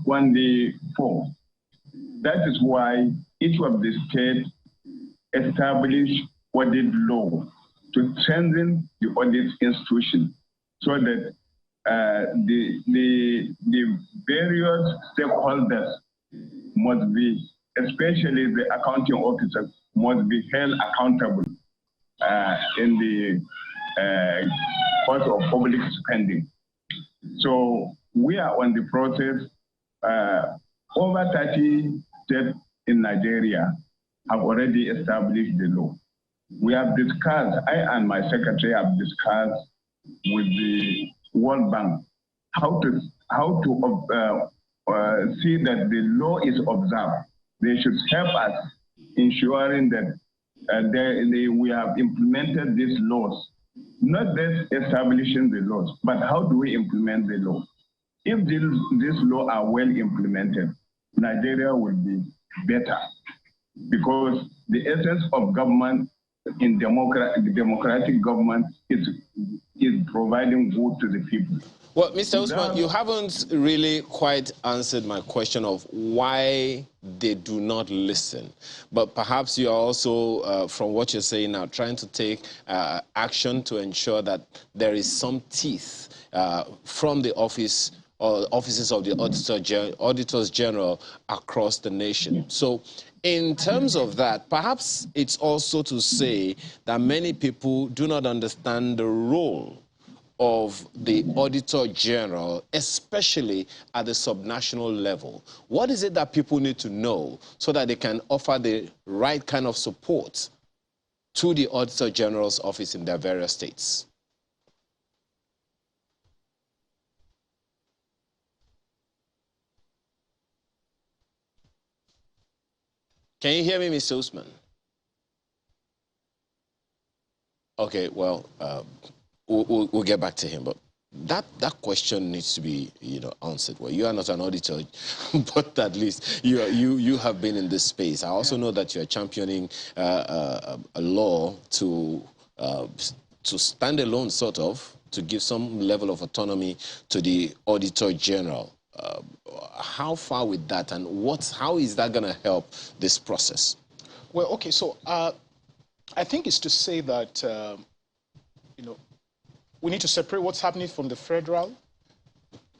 on the form. That is why each of the states established audit law to strengthen the audit institution, so that the various stakeholders must be, especially the accounting officers, must be held accountable in the course of public spending. So we are on the process. Over 30 states in Nigeria have already established the law. We have discussed, I and my secretary have discussed with the World Bank how to see that the law is observed. They should help us ensuring that we have implemented these laws, not just establishing the laws, but how do we implement the law? If these laws are well implemented, Nigeria will be better, because the essence of government in democratic government is providing good to the people. Well, Mr. Usman, you haven't really quite answered my question of why they do not listen. But perhaps you are also, from what you're saying now, trying to take action to ensure that there is some teeth from the office or offices of the Auditors General across the nation. So in terms of that, perhaps it's also to say that many people do not understand the role of the Auditor General, especially at the subnational level. What is it that people need to know so that they can offer the right kind of support to the Auditor General's office in their various states? Can you hear me, Mr. Usman? Okay, well, we'll get back to him, but that question needs to be, answered. Well, you are not an auditor, but at least you have been in this space. I also know that you are championing a law to stand alone, sort of, to give some level of autonomy to the Auditor General. How far with that, and how is that going to help this process? Well, okay, so I think it's to say that we need to separate what's happening from the federal,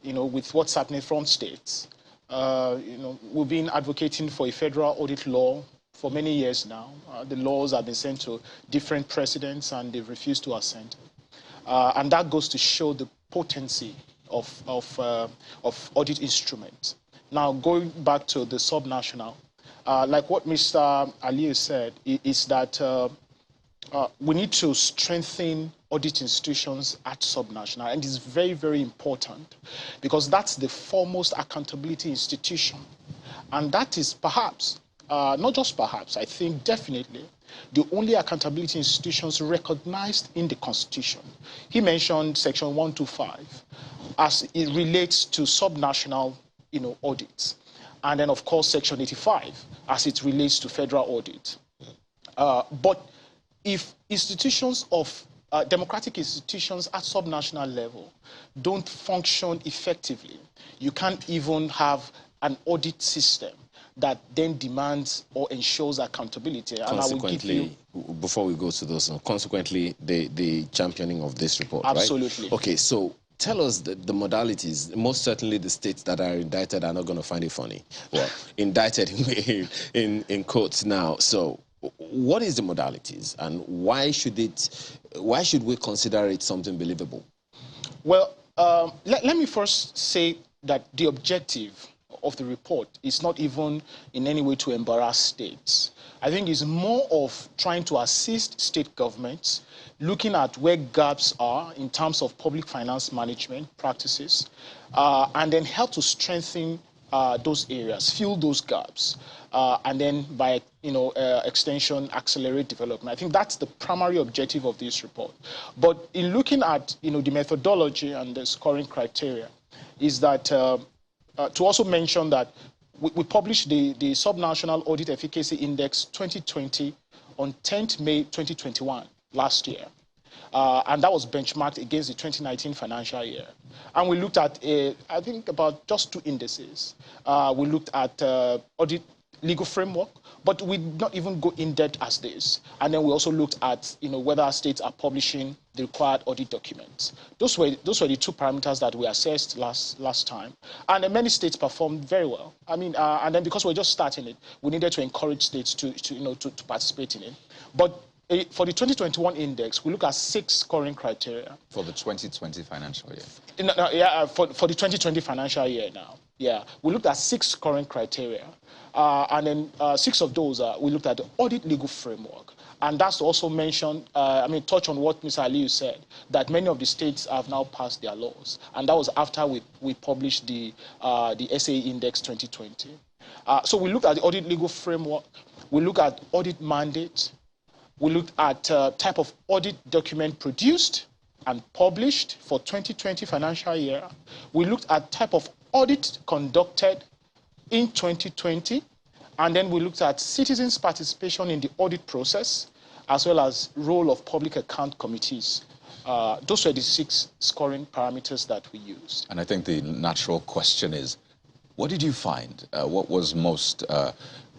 with what's happening from states. We've been advocating for a federal audit law for many years now. The laws have been sent to different presidents, and they've refused to assent. And that goes to show the potency of audit instruments. Now, going back to the subnational, like what Mr. Aliyu said, is that we need to strengthen audit institutions at subnational, and it's very, very important because that's the foremost accountability institution. And that is perhaps, not just perhaps, I think definitely, the only accountability institutions recognized in the Constitution. He mentioned Section 125 as it relates to subnational audits. And then, of course, Section 85 as it relates to federal audit. But if institutions of democratic institutions at subnational level don't function effectively, you can't even have an audit system that then demands or ensures accountability. And consequently, before we go to those, consequently, the championing of this report, absolutely. Right? Okay, so tell us the modalities. Most certainly the states that are indicted are not going to find it funny. Well, indicted in quotes now. So what is the modalities, and why should we consider it something believable? Well, let me first say that the objective of the report is not even in any way to embarrass states. I think it's more of trying to assist state governments, looking at where gaps are in terms of public finance management practices, and then help to strengthen those areas, fill those gaps, and then by extension, accelerate development. I think that's the primary objective of this report. But in looking at the methodology and the scoring criteria, is that to also mention that we published the Subnational Audit Efficacy Index 2020 on 10th May 2021, last year. And that was benchmarked against the 2019 financial year. And we looked at, I think, about just two indices. We looked at audit legal framework, but we did not even go in depth as this. And then we also looked at, whether states are publishing the required audit documents. Those were the two parameters that we assessed last time. And then many states performed very well. I mean, and then because we're just starting it, we needed to encourage states to participate in it. But for the 2021 index, we look at 6 scoring criteria. For the 2020 financial year? For the 2020 financial year now. Yeah, we looked at 6 scoring criteria. And then 6 of those, we looked at the audit legal framework. And that's also mentioned, touch on what Mr. Aliyu said, that many of the states have now passed their laws. And that was after we published the SAE Index 2020. So we looked at the audit legal framework. We looked at audit mandate. We looked at type of audit document produced and published for 2020 financial year. We looked at type of audit conducted in 2020. And then we looked at citizens' participation in the audit process, as well as role of public account committees Those were the 6 scoring parameters that we used. And I think the natural question is, what did you find? What was most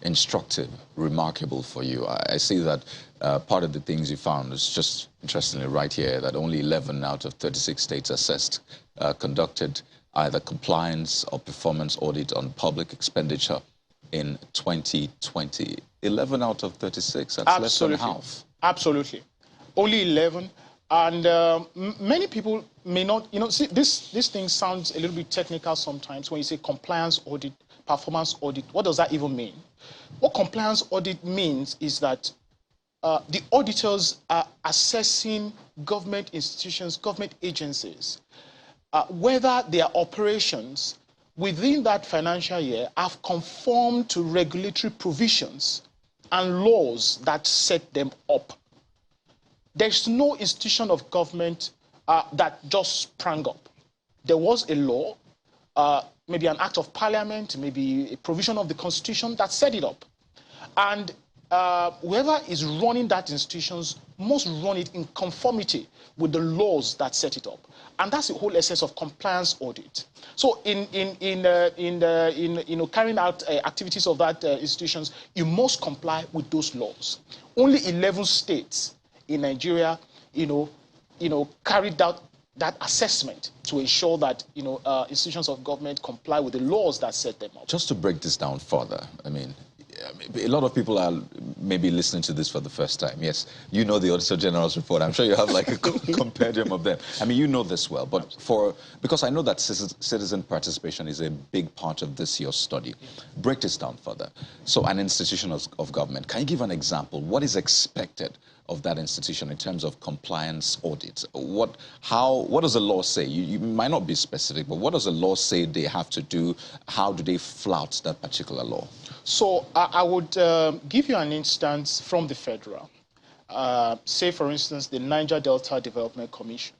instructive, remarkable for you? I see that part of the things you found is just, interestingly, right here, that only 11 out of 36 states assessed conducted either compliance or performance audit on public expenditure in 2020. 11 out of 36, that's Absolutely. less than half. Absolutely. Only 11. And many people may not, see, this thing sounds a little bit technical sometimes when you say compliance audit, performance audit. What does that even mean? What compliance audit means is that the auditors are assessing government institutions, government agencies, whether their operations within that financial year have conformed to regulatory provisions and laws that set them up. There's no institution of government that just sprang up. There was a law, maybe an act of parliament, maybe a provision of the constitution that set it up. And whoever is running that institutions must run it in conformity with the laws that set it up. And that's the whole essence of compliance audit. So in carrying out activities of that institutions, you must comply with those laws. Only 11 states in Nigeria, carried out that assessment to ensure that, institutions of government comply with the laws that set them up. Just to break this down further, I mean, a lot of people are maybe listening to this for the first time. Yes, you know the Auditor General's report. I'm sure you have like a compendium of them. I mean, you know this well, but because I know that citizen participation is a big part of this year's study. Break this down further. So an institution of government, can you give an example? What is expected of that institution in terms of compliance audits? What does the law say? You might not be specific, but what does the law say they have to do? How do they flout that particular law? So I would give you an instance from the federal. Say, for instance, the Niger Delta Development Commission.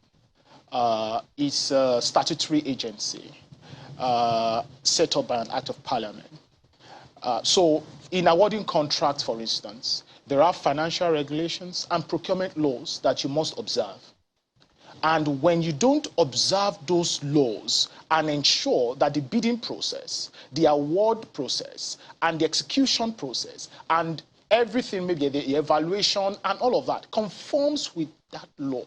It's a statutory agency set up by an act of parliament. So in awarding contracts, for instance, there are financial regulations and procurement laws that you must observe. And when you don't observe those laws and ensure that the bidding process, the award process, and the execution process, and everything, maybe the evaluation and all of that, conforms with that law,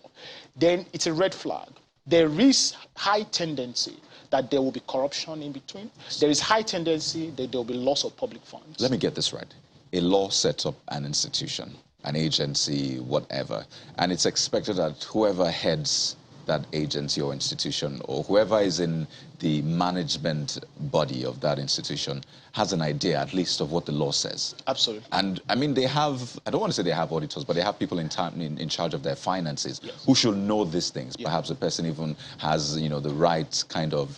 then it's a red flag. There is high tendency that there will be corruption in between. There is high tendency that there will be loss of public funds. Let me get this right. A law sets up an institution, an agency, whatever, and it's expected that whoever heads that agency or institution, or whoever is in the management body of that institution, has an idea at least of what the law says. Absolutely. And I mean, they have, I don't want to say they have auditors, but they have people in charge of their finances, yes, who should know these things. Yeah. Perhaps the person even has, the right kind of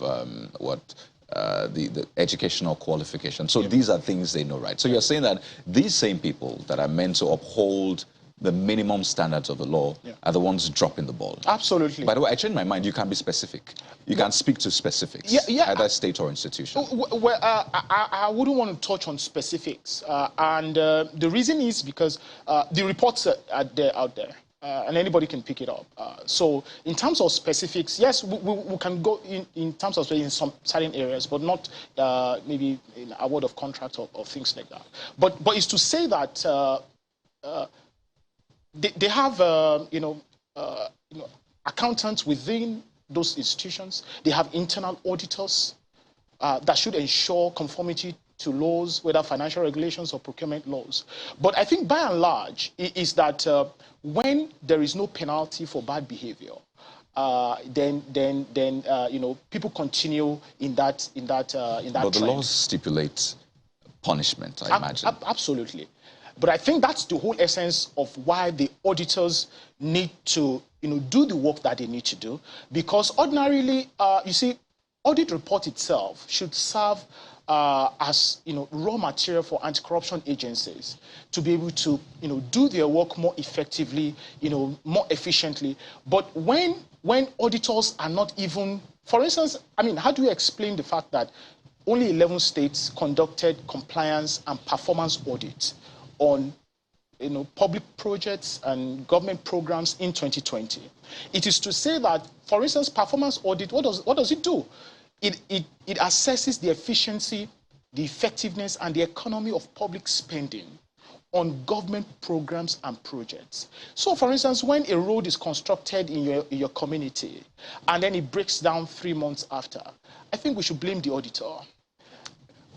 the educational qualification. So these are things they know, right? So you're saying that these same people that are meant to uphold the minimum standards of the law are the ones dropping the ball. Absolutely. By the way, I changed my mind. You can be specific. You can speak to specifics, either state or institution. Well, I wouldn't want to touch on specifics. And the reason is because the reports are out there. And anybody can pick it up. So in terms of specifics, yes, we can go in terms of in some certain areas, but not maybe in award of contract or things like that. But it's to say that they have accountants within those institutions. They have internal auditors that should ensure conformity to laws, whether financial regulations or procurement laws. But I think by and large is that when there is no penalty for bad behavior, then people continue in that But trend. the laws stipulate punishment, I imagine. Absolutely. But I think that's the whole essence of why the auditors need to do the work that they need to do, because ordinarily, you see, audit report itself should serve as raw material for anti-corruption agencies to be able to do their work more effectively, more efficiently. But when auditors are not even, for instance, I mean, how do you explain the fact that only 11 states conducted compliance and performance audits on public projects and government programs in 2020. It is to say that, for instance, performance audit, what does it do? It assesses the efficiency, the effectiveness, and the economy of public spending on government programs and projects. So, for instance, when a road is constructed in your community and then it breaks down 3 months after, I think we should blame the auditor.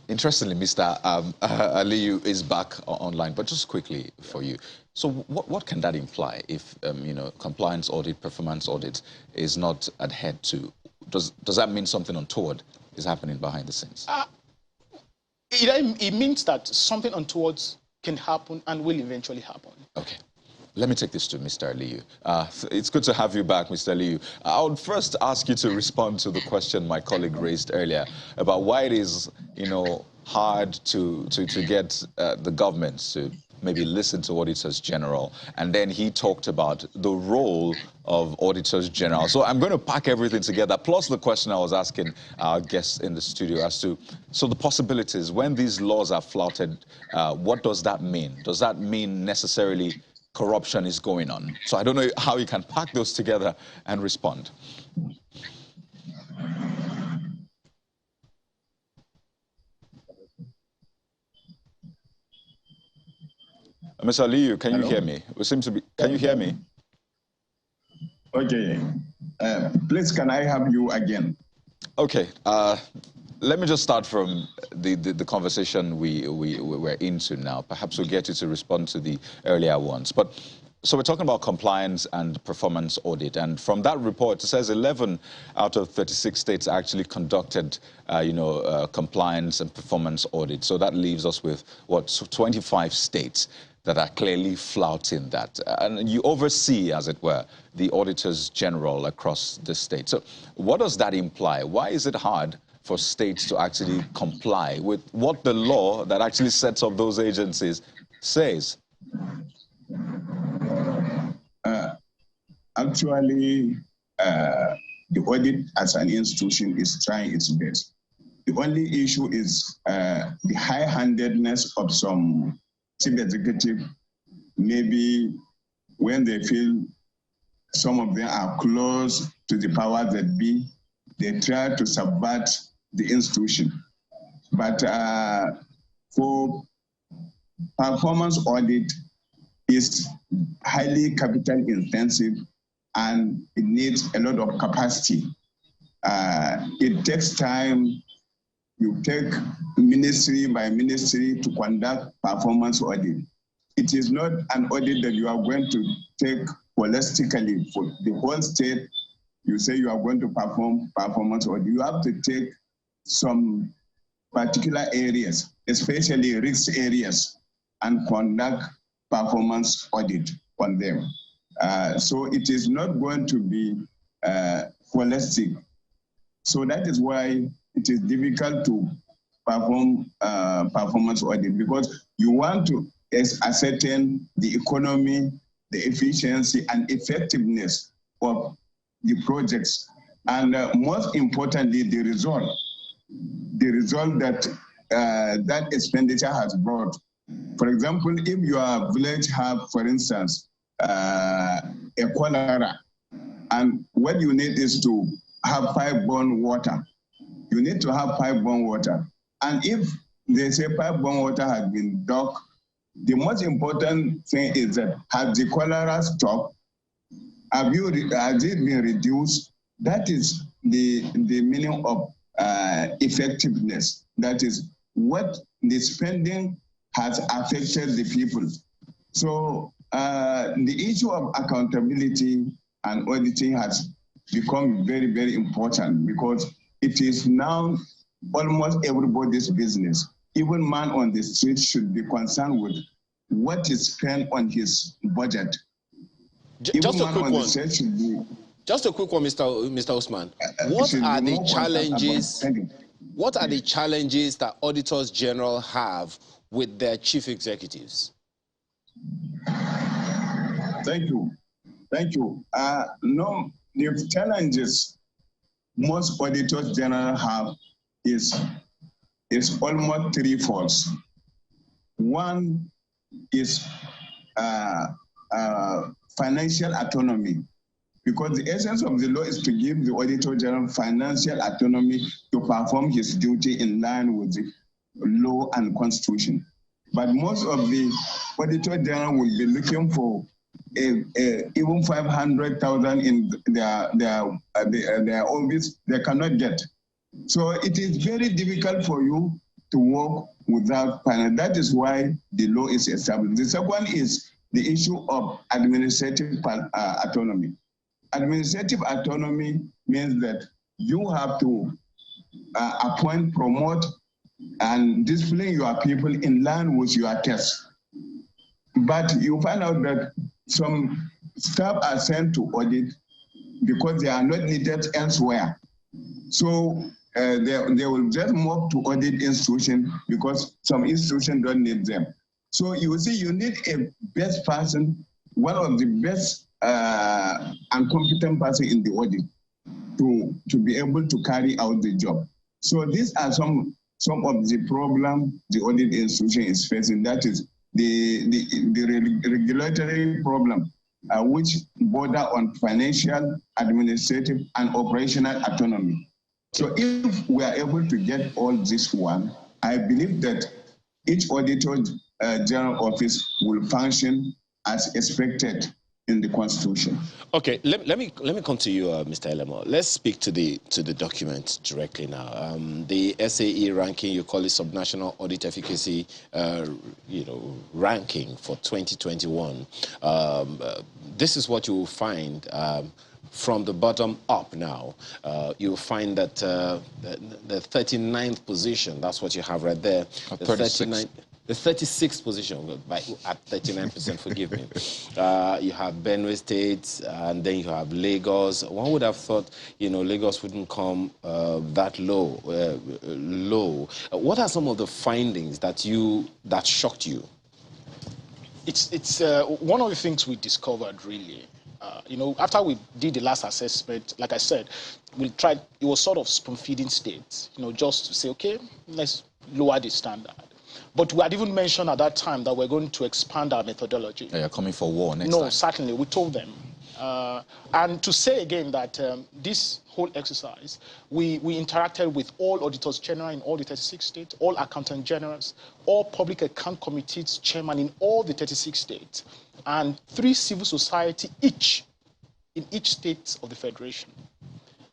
Interestingly, Mr. Aliyu is back online, but just quickly for you. So what can that imply if, compliance audit, performance audit is not adhered to? Does that mean something untoward is happening behind the scenes? It means that something untoward can happen and will eventually happen. Okay. Let me take this to Mr. Aliyu. It's good to have you back, Mr. Aliyu. I would first ask you to respond to the question my colleague raised earlier about why it is, hard to get the government to maybe listen to Auditors General. And then he talked about the role of Auditors General. So I'm going to pack everything together, plus the question I was asking our guests in the studio as to, so the possibilities, when these laws are flouted, what does that mean? Does that mean necessarily corruption is going on? So I don't know how you can pack those together and respond. Mr. Aliyu, can you hear me? We seem to be. Can you hear me? Okay. Please, can I have you again? Okay. Let me just start from the conversation we're into now. Perhaps we'll get you to respond to the earlier ones. But so we're talking about compliance and performance audit. And from that report, it says 11 out of 36 states actually conducted, compliance and performance audit. So that leaves us with, 25 states that are clearly flouting that. And you oversee, as it were, the Auditors General across the state. So what does that imply? Why is it hard for states to actually comply with what the law that actually sets up those agencies says? Actually, the audit as an institution is trying its best. The only issue is the high-handedness of some chief executive. Maybe when they feel some of them are close to the powers that be, they try to subvert the institution. But for performance audit is highly capital intensive and it needs a lot of capacity. It takes time. You take ministry by ministry to conduct performance audit. It is not an audit that you are going to take holistically for the whole state. You say you are going to perform performance audit. You have to take some particular areas, especially risk areas, and conduct performance audit on them. So it is not going to be holistic. So that is why it is difficult to perform performance audit, because you want to ascertain the economy, the efficiency and effectiveness of the projects, and most importantly, the result that that expenditure has brought. For example, if your village have, for instance, a cholera, and what you need is to have pipe-borne water. You need to have pipe-borne water. And if they say pipe-borne water has been dug, the most important thing is that has the cholera stopped? Has it been reduced? That is the meaning of effectiveness. That is what the spending has affected the people. So the issue of accountability and auditing has become very, very important, because it is now almost everybody's business. Even man on the street should be concerned with what is spent on his budget. Just a quick one. Just a quick one, Mr. Usman. What are the challenges? What are the challenges that Auditors General have with their chief executives? Thank you. Thank you. No, the challenges most Auditors General have is almost threefold. One is financial autonomy, because the essence of the law is to give the Auditor General financial autonomy to perform his duty in line with the law and constitution. But most of the Auditor General will be looking for even 500,000 in their office, they cannot get. So it is very difficult for you to work without finance. That is why the law is established. The second is the issue of administrative autonomy. Administrative autonomy means that you have to appoint, promote, and discipline your people in line with your tests. But you find out that some staff are sent to audit because they are not needed elsewhere. So they will just move to audit institution because some institutions don't need them. So you see, you need a best person, one of the best and competent person in the audit to be able to carry out the job. So these are some of the problems the audit institution is facing. That is the regulatory problem, which border on financial, administrative, and operational autonomy. So if we are able to get all this one, I believe that each Auditor General Office will function as expected in the Constitution. Okay, let me come to you, Mr. Elemo. Let's speak to the document directly now. The SAE ranking, you call it subnational audit efficacy, ranking for 2021. This is what you will find from the bottom up now. You'll find that the 39th position, that's what you have right there. The 36th position, at 39%, forgive me. You have Benue State, and then you have Lagos. One would have thought, Lagos wouldn't come that low. What are some of the findings that shocked you? It's one of the things we discovered, really. After we did the last assessment, like I said, we tried, it was sort of spoon-feeding states, just to say, okay, let's lower the standard. But we had even mentioned at that time that we're going to expand our methodology. You're coming for war next time. No, certainly, we told them. And to say again that this whole exercise, we interacted with all auditors general in all the 36 states, all accountant generals, all public account committees chairman in all the 36 states, and 3 civil society each in each state of the federation.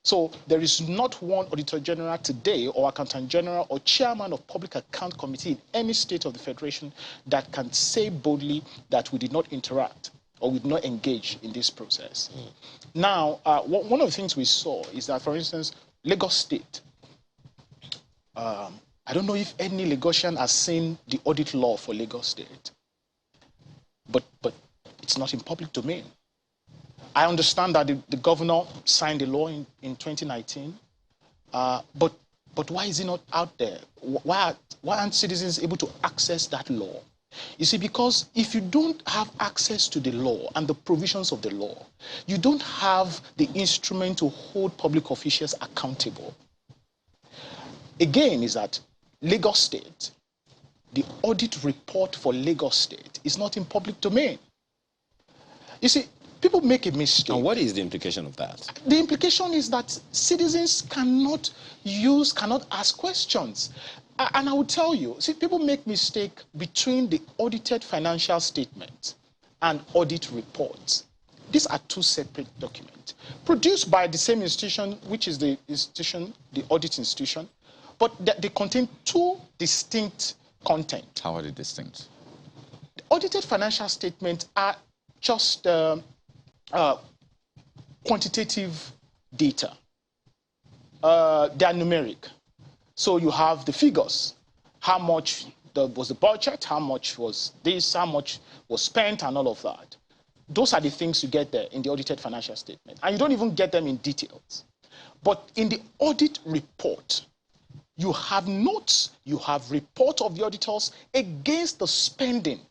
So there is not one auditor general today or accountant general or chairman of public account committee in any state of the federation that can say boldly that we did not interact or we did not engage in this process. Now, one of the things we saw is that, for instance, Lagos State, I don't know if any Lagosian has seen the audit law for Lagos State, but it's not in public domain. I understand that the governor signed the law in 2019, but why is it not out there? Why aren't citizens able to access that law? You see, because if you don't have access to the law and the provisions of the law, you don't have the instrument to hold public officials accountable. Again, is that Lagos State, the audit report for Lagos State is not in public domain. You see, people make a mistake. And what is the implication of that? The implication is that citizens cannot ask questions. And I will tell you, see, people make mistake between the audited financial statement and audit reports. These are 2 separate documents produced by the same institution, which is the institution, the audit institution, but they contain 2 distinct content. How are they distinct? The audited financial statements are just quantitative data. They are numeric. So you have the figures, how much was the budget, how much was this, how much was spent, and all of that. Those are the things you get there in the audited financial statement. And you don't even get them in details. But in the audit report, you have notes, you have report of the auditors against the spending.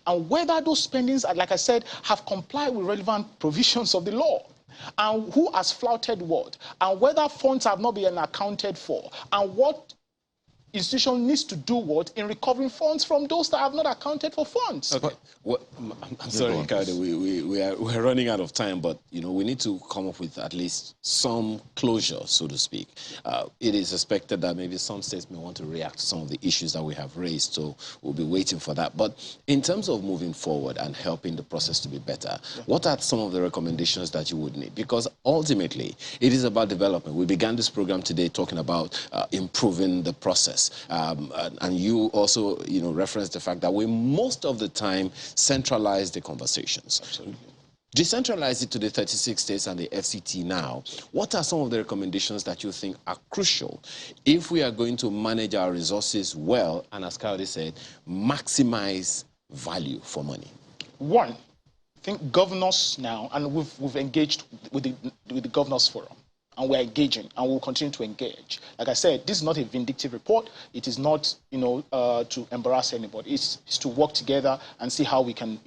And whether those spendings, like I said, have complied with relevant provisions of the law, and who has flouted what, and whether funds have not been accounted for, and what institution needs to do what in recovering funds from those that have not accounted for funds. Okay. Well, I'm sorry, Ricardo. We're running out of time, but we need to come up with at least some closure, so to speak. It is expected that maybe some states may want to react to some of the issues that we have raised, so we'll be waiting for that. But in terms of moving forward and helping the process to be better, what are some of the recommendations that you would need? Because ultimately, it is about development. We began this program today talking about improving the process. And you also, referenced the fact that we most of the time centralize the conversations. Absolutely. Decentralize it to the 36 states and the FCT now. What are some of the recommendations that you think are crucial if we are going to manage our resources well and, as Kayode said, maximize value for money? One, I think governors now, and we've engaged with the Governors Forum, and we're engaging, and we'll continue to engage. Like I said, this is not a vindictive report. It is not, to embarrass anybody. It's to work together and see how we can,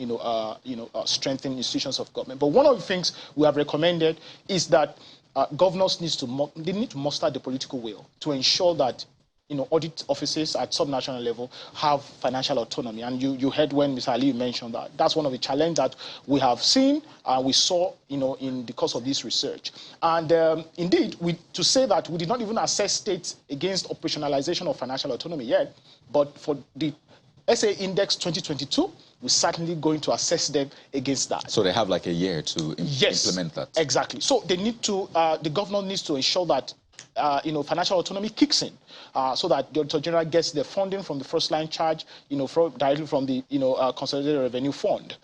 strengthen institutions of government. But one of the things we have recommended is that governors need to muster the political will to ensure that audit offices at subnational level have financial autonomy. And you heard when Mr. Ali mentioned that. That's one of the challenges that we have seen, we saw, in the course of this research. And indeed, to say that we did not even assess states against operationalization of financial autonomy yet, but for the SA Index 2022, we're certainly going to assess them against that. So they have like a year to implement that. Exactly. So they need to, the governor needs to ensure that financial autonomy kicks in, so that the Auditor General gets the funding from the first line charge, directly from the, Consolidated Revenue Fund.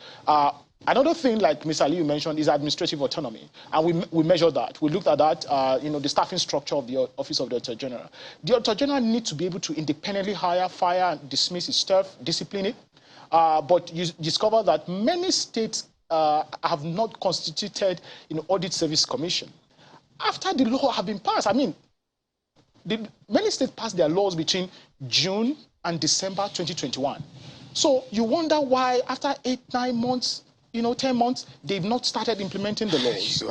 Another thing, like Mr. Ali mentioned, is administrative autonomy, and we measure that. We looked at that, the staffing structure of the Office of the Auditor General. The Auditor General needs to be able to independently hire, fire, and dismiss its staff, discipline it. But you discover that many states have not constituted, audit service commission. After the law have been passed, many states passed their laws between June and December 2021. So you wonder why after 8-9 months, 10 months, they've not started implementing the laws.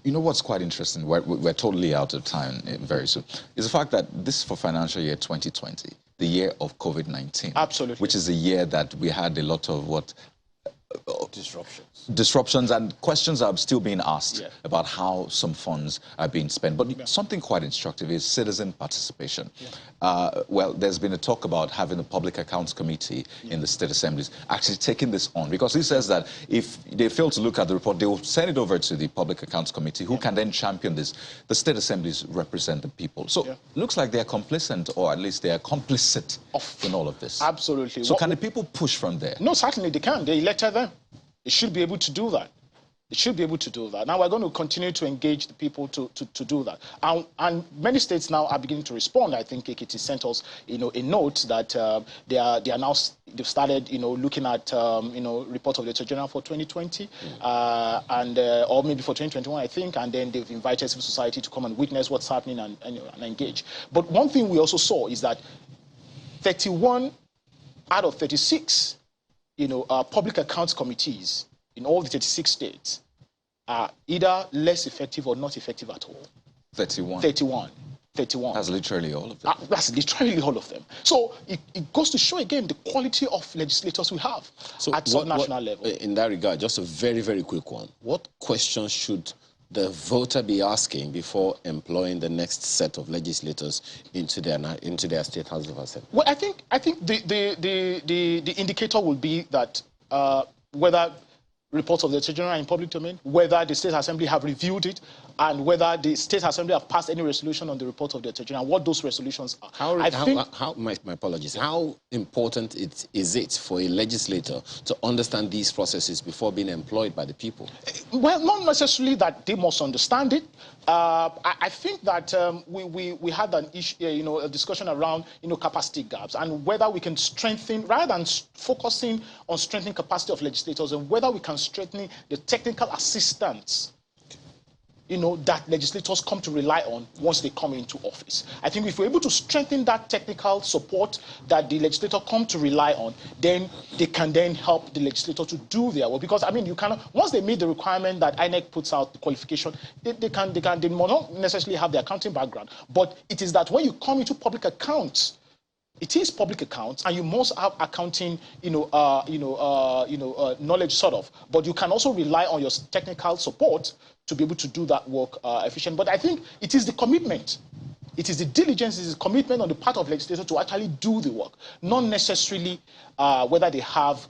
What's quite interesting, we're totally out of time very soon, is the fact that this is for financial year 2020, the year of COVID-19. Absolutely. Which is the year that we had a lot of disruptions and questions are still being asked about how some funds are being spent. But something quite instructive is citizen participation. Well, there's been a talk about having a public accounts committee in the state assemblies actually taking this on, because he says that if they fail to look at the report, they will send it over to the public accounts committee, who can then champion this. The state assemblies represent the people. So looks like they're complicit, or at least they are complicit in all of this. Absolutely. So can the people push from there? No, certainly they can. They elected them. It should be able to do that. It should be able to do that. Now we're going to continue to engage the people to do that. And many states now are beginning to respond. I think AKT sent us, a note that they've started, looking at, report of the Auditor General for 2020, or maybe for 2021, I think, and then they've invited civil society to come and witness what's happening and engage. But one thing we also saw is that 31 out of 36 public accounts committees in all the 36 states are either less effective or not effective at all. 31. 31. That's literally all of them. That's literally all of them. So it goes to show again the quality of legislators we have at subnational level. In that regard, just a very, very quick one. What questions should the voter be asking before employing the next set of legislators into their state House of Assembly? Well, I think the indicator will be that whether reports of the Auditor General in public domain, whether the State Assembly have reviewed it, and whether the State Assembly have passed any resolution on the report of the Auditor General, what those resolutions are. My apologies. How important is it for a legislator to understand these processes before being employed by the people? Well, not necessarily that they must understand it. I think that we had an issue, a discussion around, capacity gaps, and whether we can strengthen, rather than focusing on strengthening capacity of legislators, and whether we can strengthen the technical assistance that legislators come to rely on once they come into office. I think if we're able to strengthen that technical support that the legislator come to rely on, then they can then help the legislator to do their work. Because you cannot, once they meet the requirement that INEC puts out the qualification, they may not necessarily have the accounting background. But it is that when you come into public accounts, it is public accounts, and you must have accounting, knowledge sort of. But you can also rely on your technical support to be able to do that work efficiently. But I think it is the commitment. It is the diligence, it is the commitment on the part of legislators to actually do the work, not necessarily whether they have,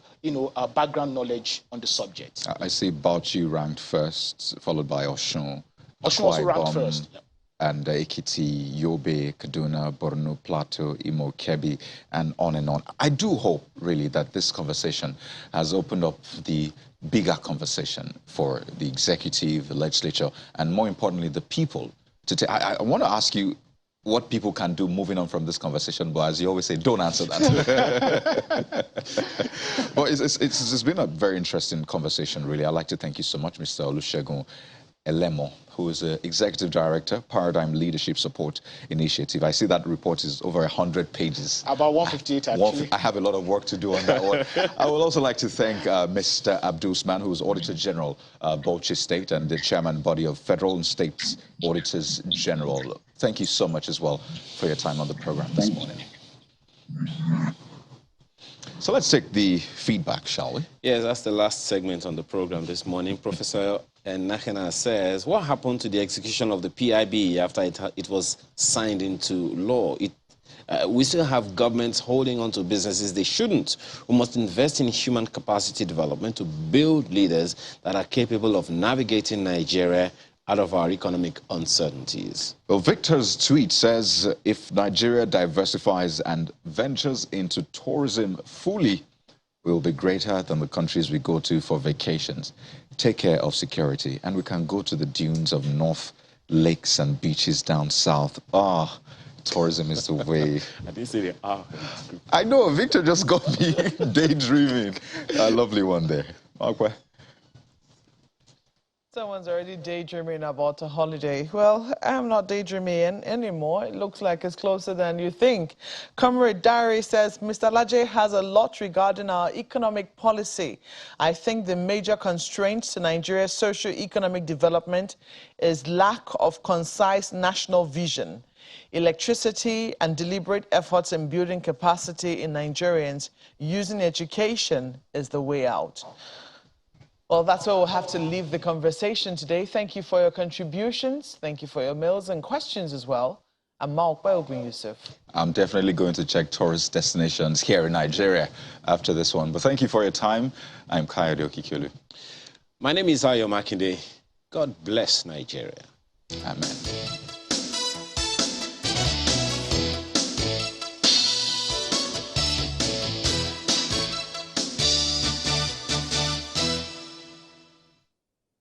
background knowledge on the subject. I see Bauchi ranked first, followed by Osun. Osun also ranked first. Yeah. And Ekiti, Yobe, Kaduna, Borno, Plateau, Imo, Kebbi, and on and on. I do hope, really, that this conversation has opened up the bigger conversation for the executive, the legislature, and more importantly, the people. I want to ask you what people can do moving on from this conversation, but as you always say, don't answer that. Well, it's been a very interesting conversation, really. I'd like to thank you so much, Mr. Olusegun Elemo, who is the Executive Director, Paradigm Leadership Support Initiative. I see that report is over 100 pages. About 158, actually. I have a lot of work to do on that one. I would also like to thank Mr. Abdulsman, who is Auditor General, Bauchi State, and the Chairman Body of Federal and State Auditors General. Thank you so much as well for your time on the program this morning. So let's take the feedback, shall we? Yes, that's the last segment on the program this morning. Professor Nakena says, what happened to the execution of the PIB after it was signed into law? We still have governments holding on to businesses they shouldn't. We must invest in human capacity development to build leaders that are capable of navigating Nigeria out of our economic uncertainties. Well, Victor's tweet says, if Nigeria diversifies and ventures into tourism fully, we will be greater than the countries we go to for vacations. Take care of security, and we can go to the dunes of North, lakes and beaches down south. Tourism is the way. I didn't say the I know, Victor just got me daydreaming. A lovely one there. Okay. Someone's already daydreaming about a holiday. Well, I'm not daydreaming anymore. It looks like it's closer than you think. Comrade Diary says, Mr. Laje has a lot regarding our economic policy. I think the major constraints to Nigeria's socio-economic development is lack of concise national vision. Electricity and deliberate efforts in building capacity in Nigerians using education is the way out. Well, that's where we'll have to leave the conversation today. Thank you for your contributions. Thank you for your mails and questions as well. I'm Mark Belbin Yusuf. I'm definitely going to check tourist destinations here in Nigeria after this one. But thank you for your time. I'm Kayode Okikiolu. My name is Ayo Makinde. God bless Nigeria. Amen.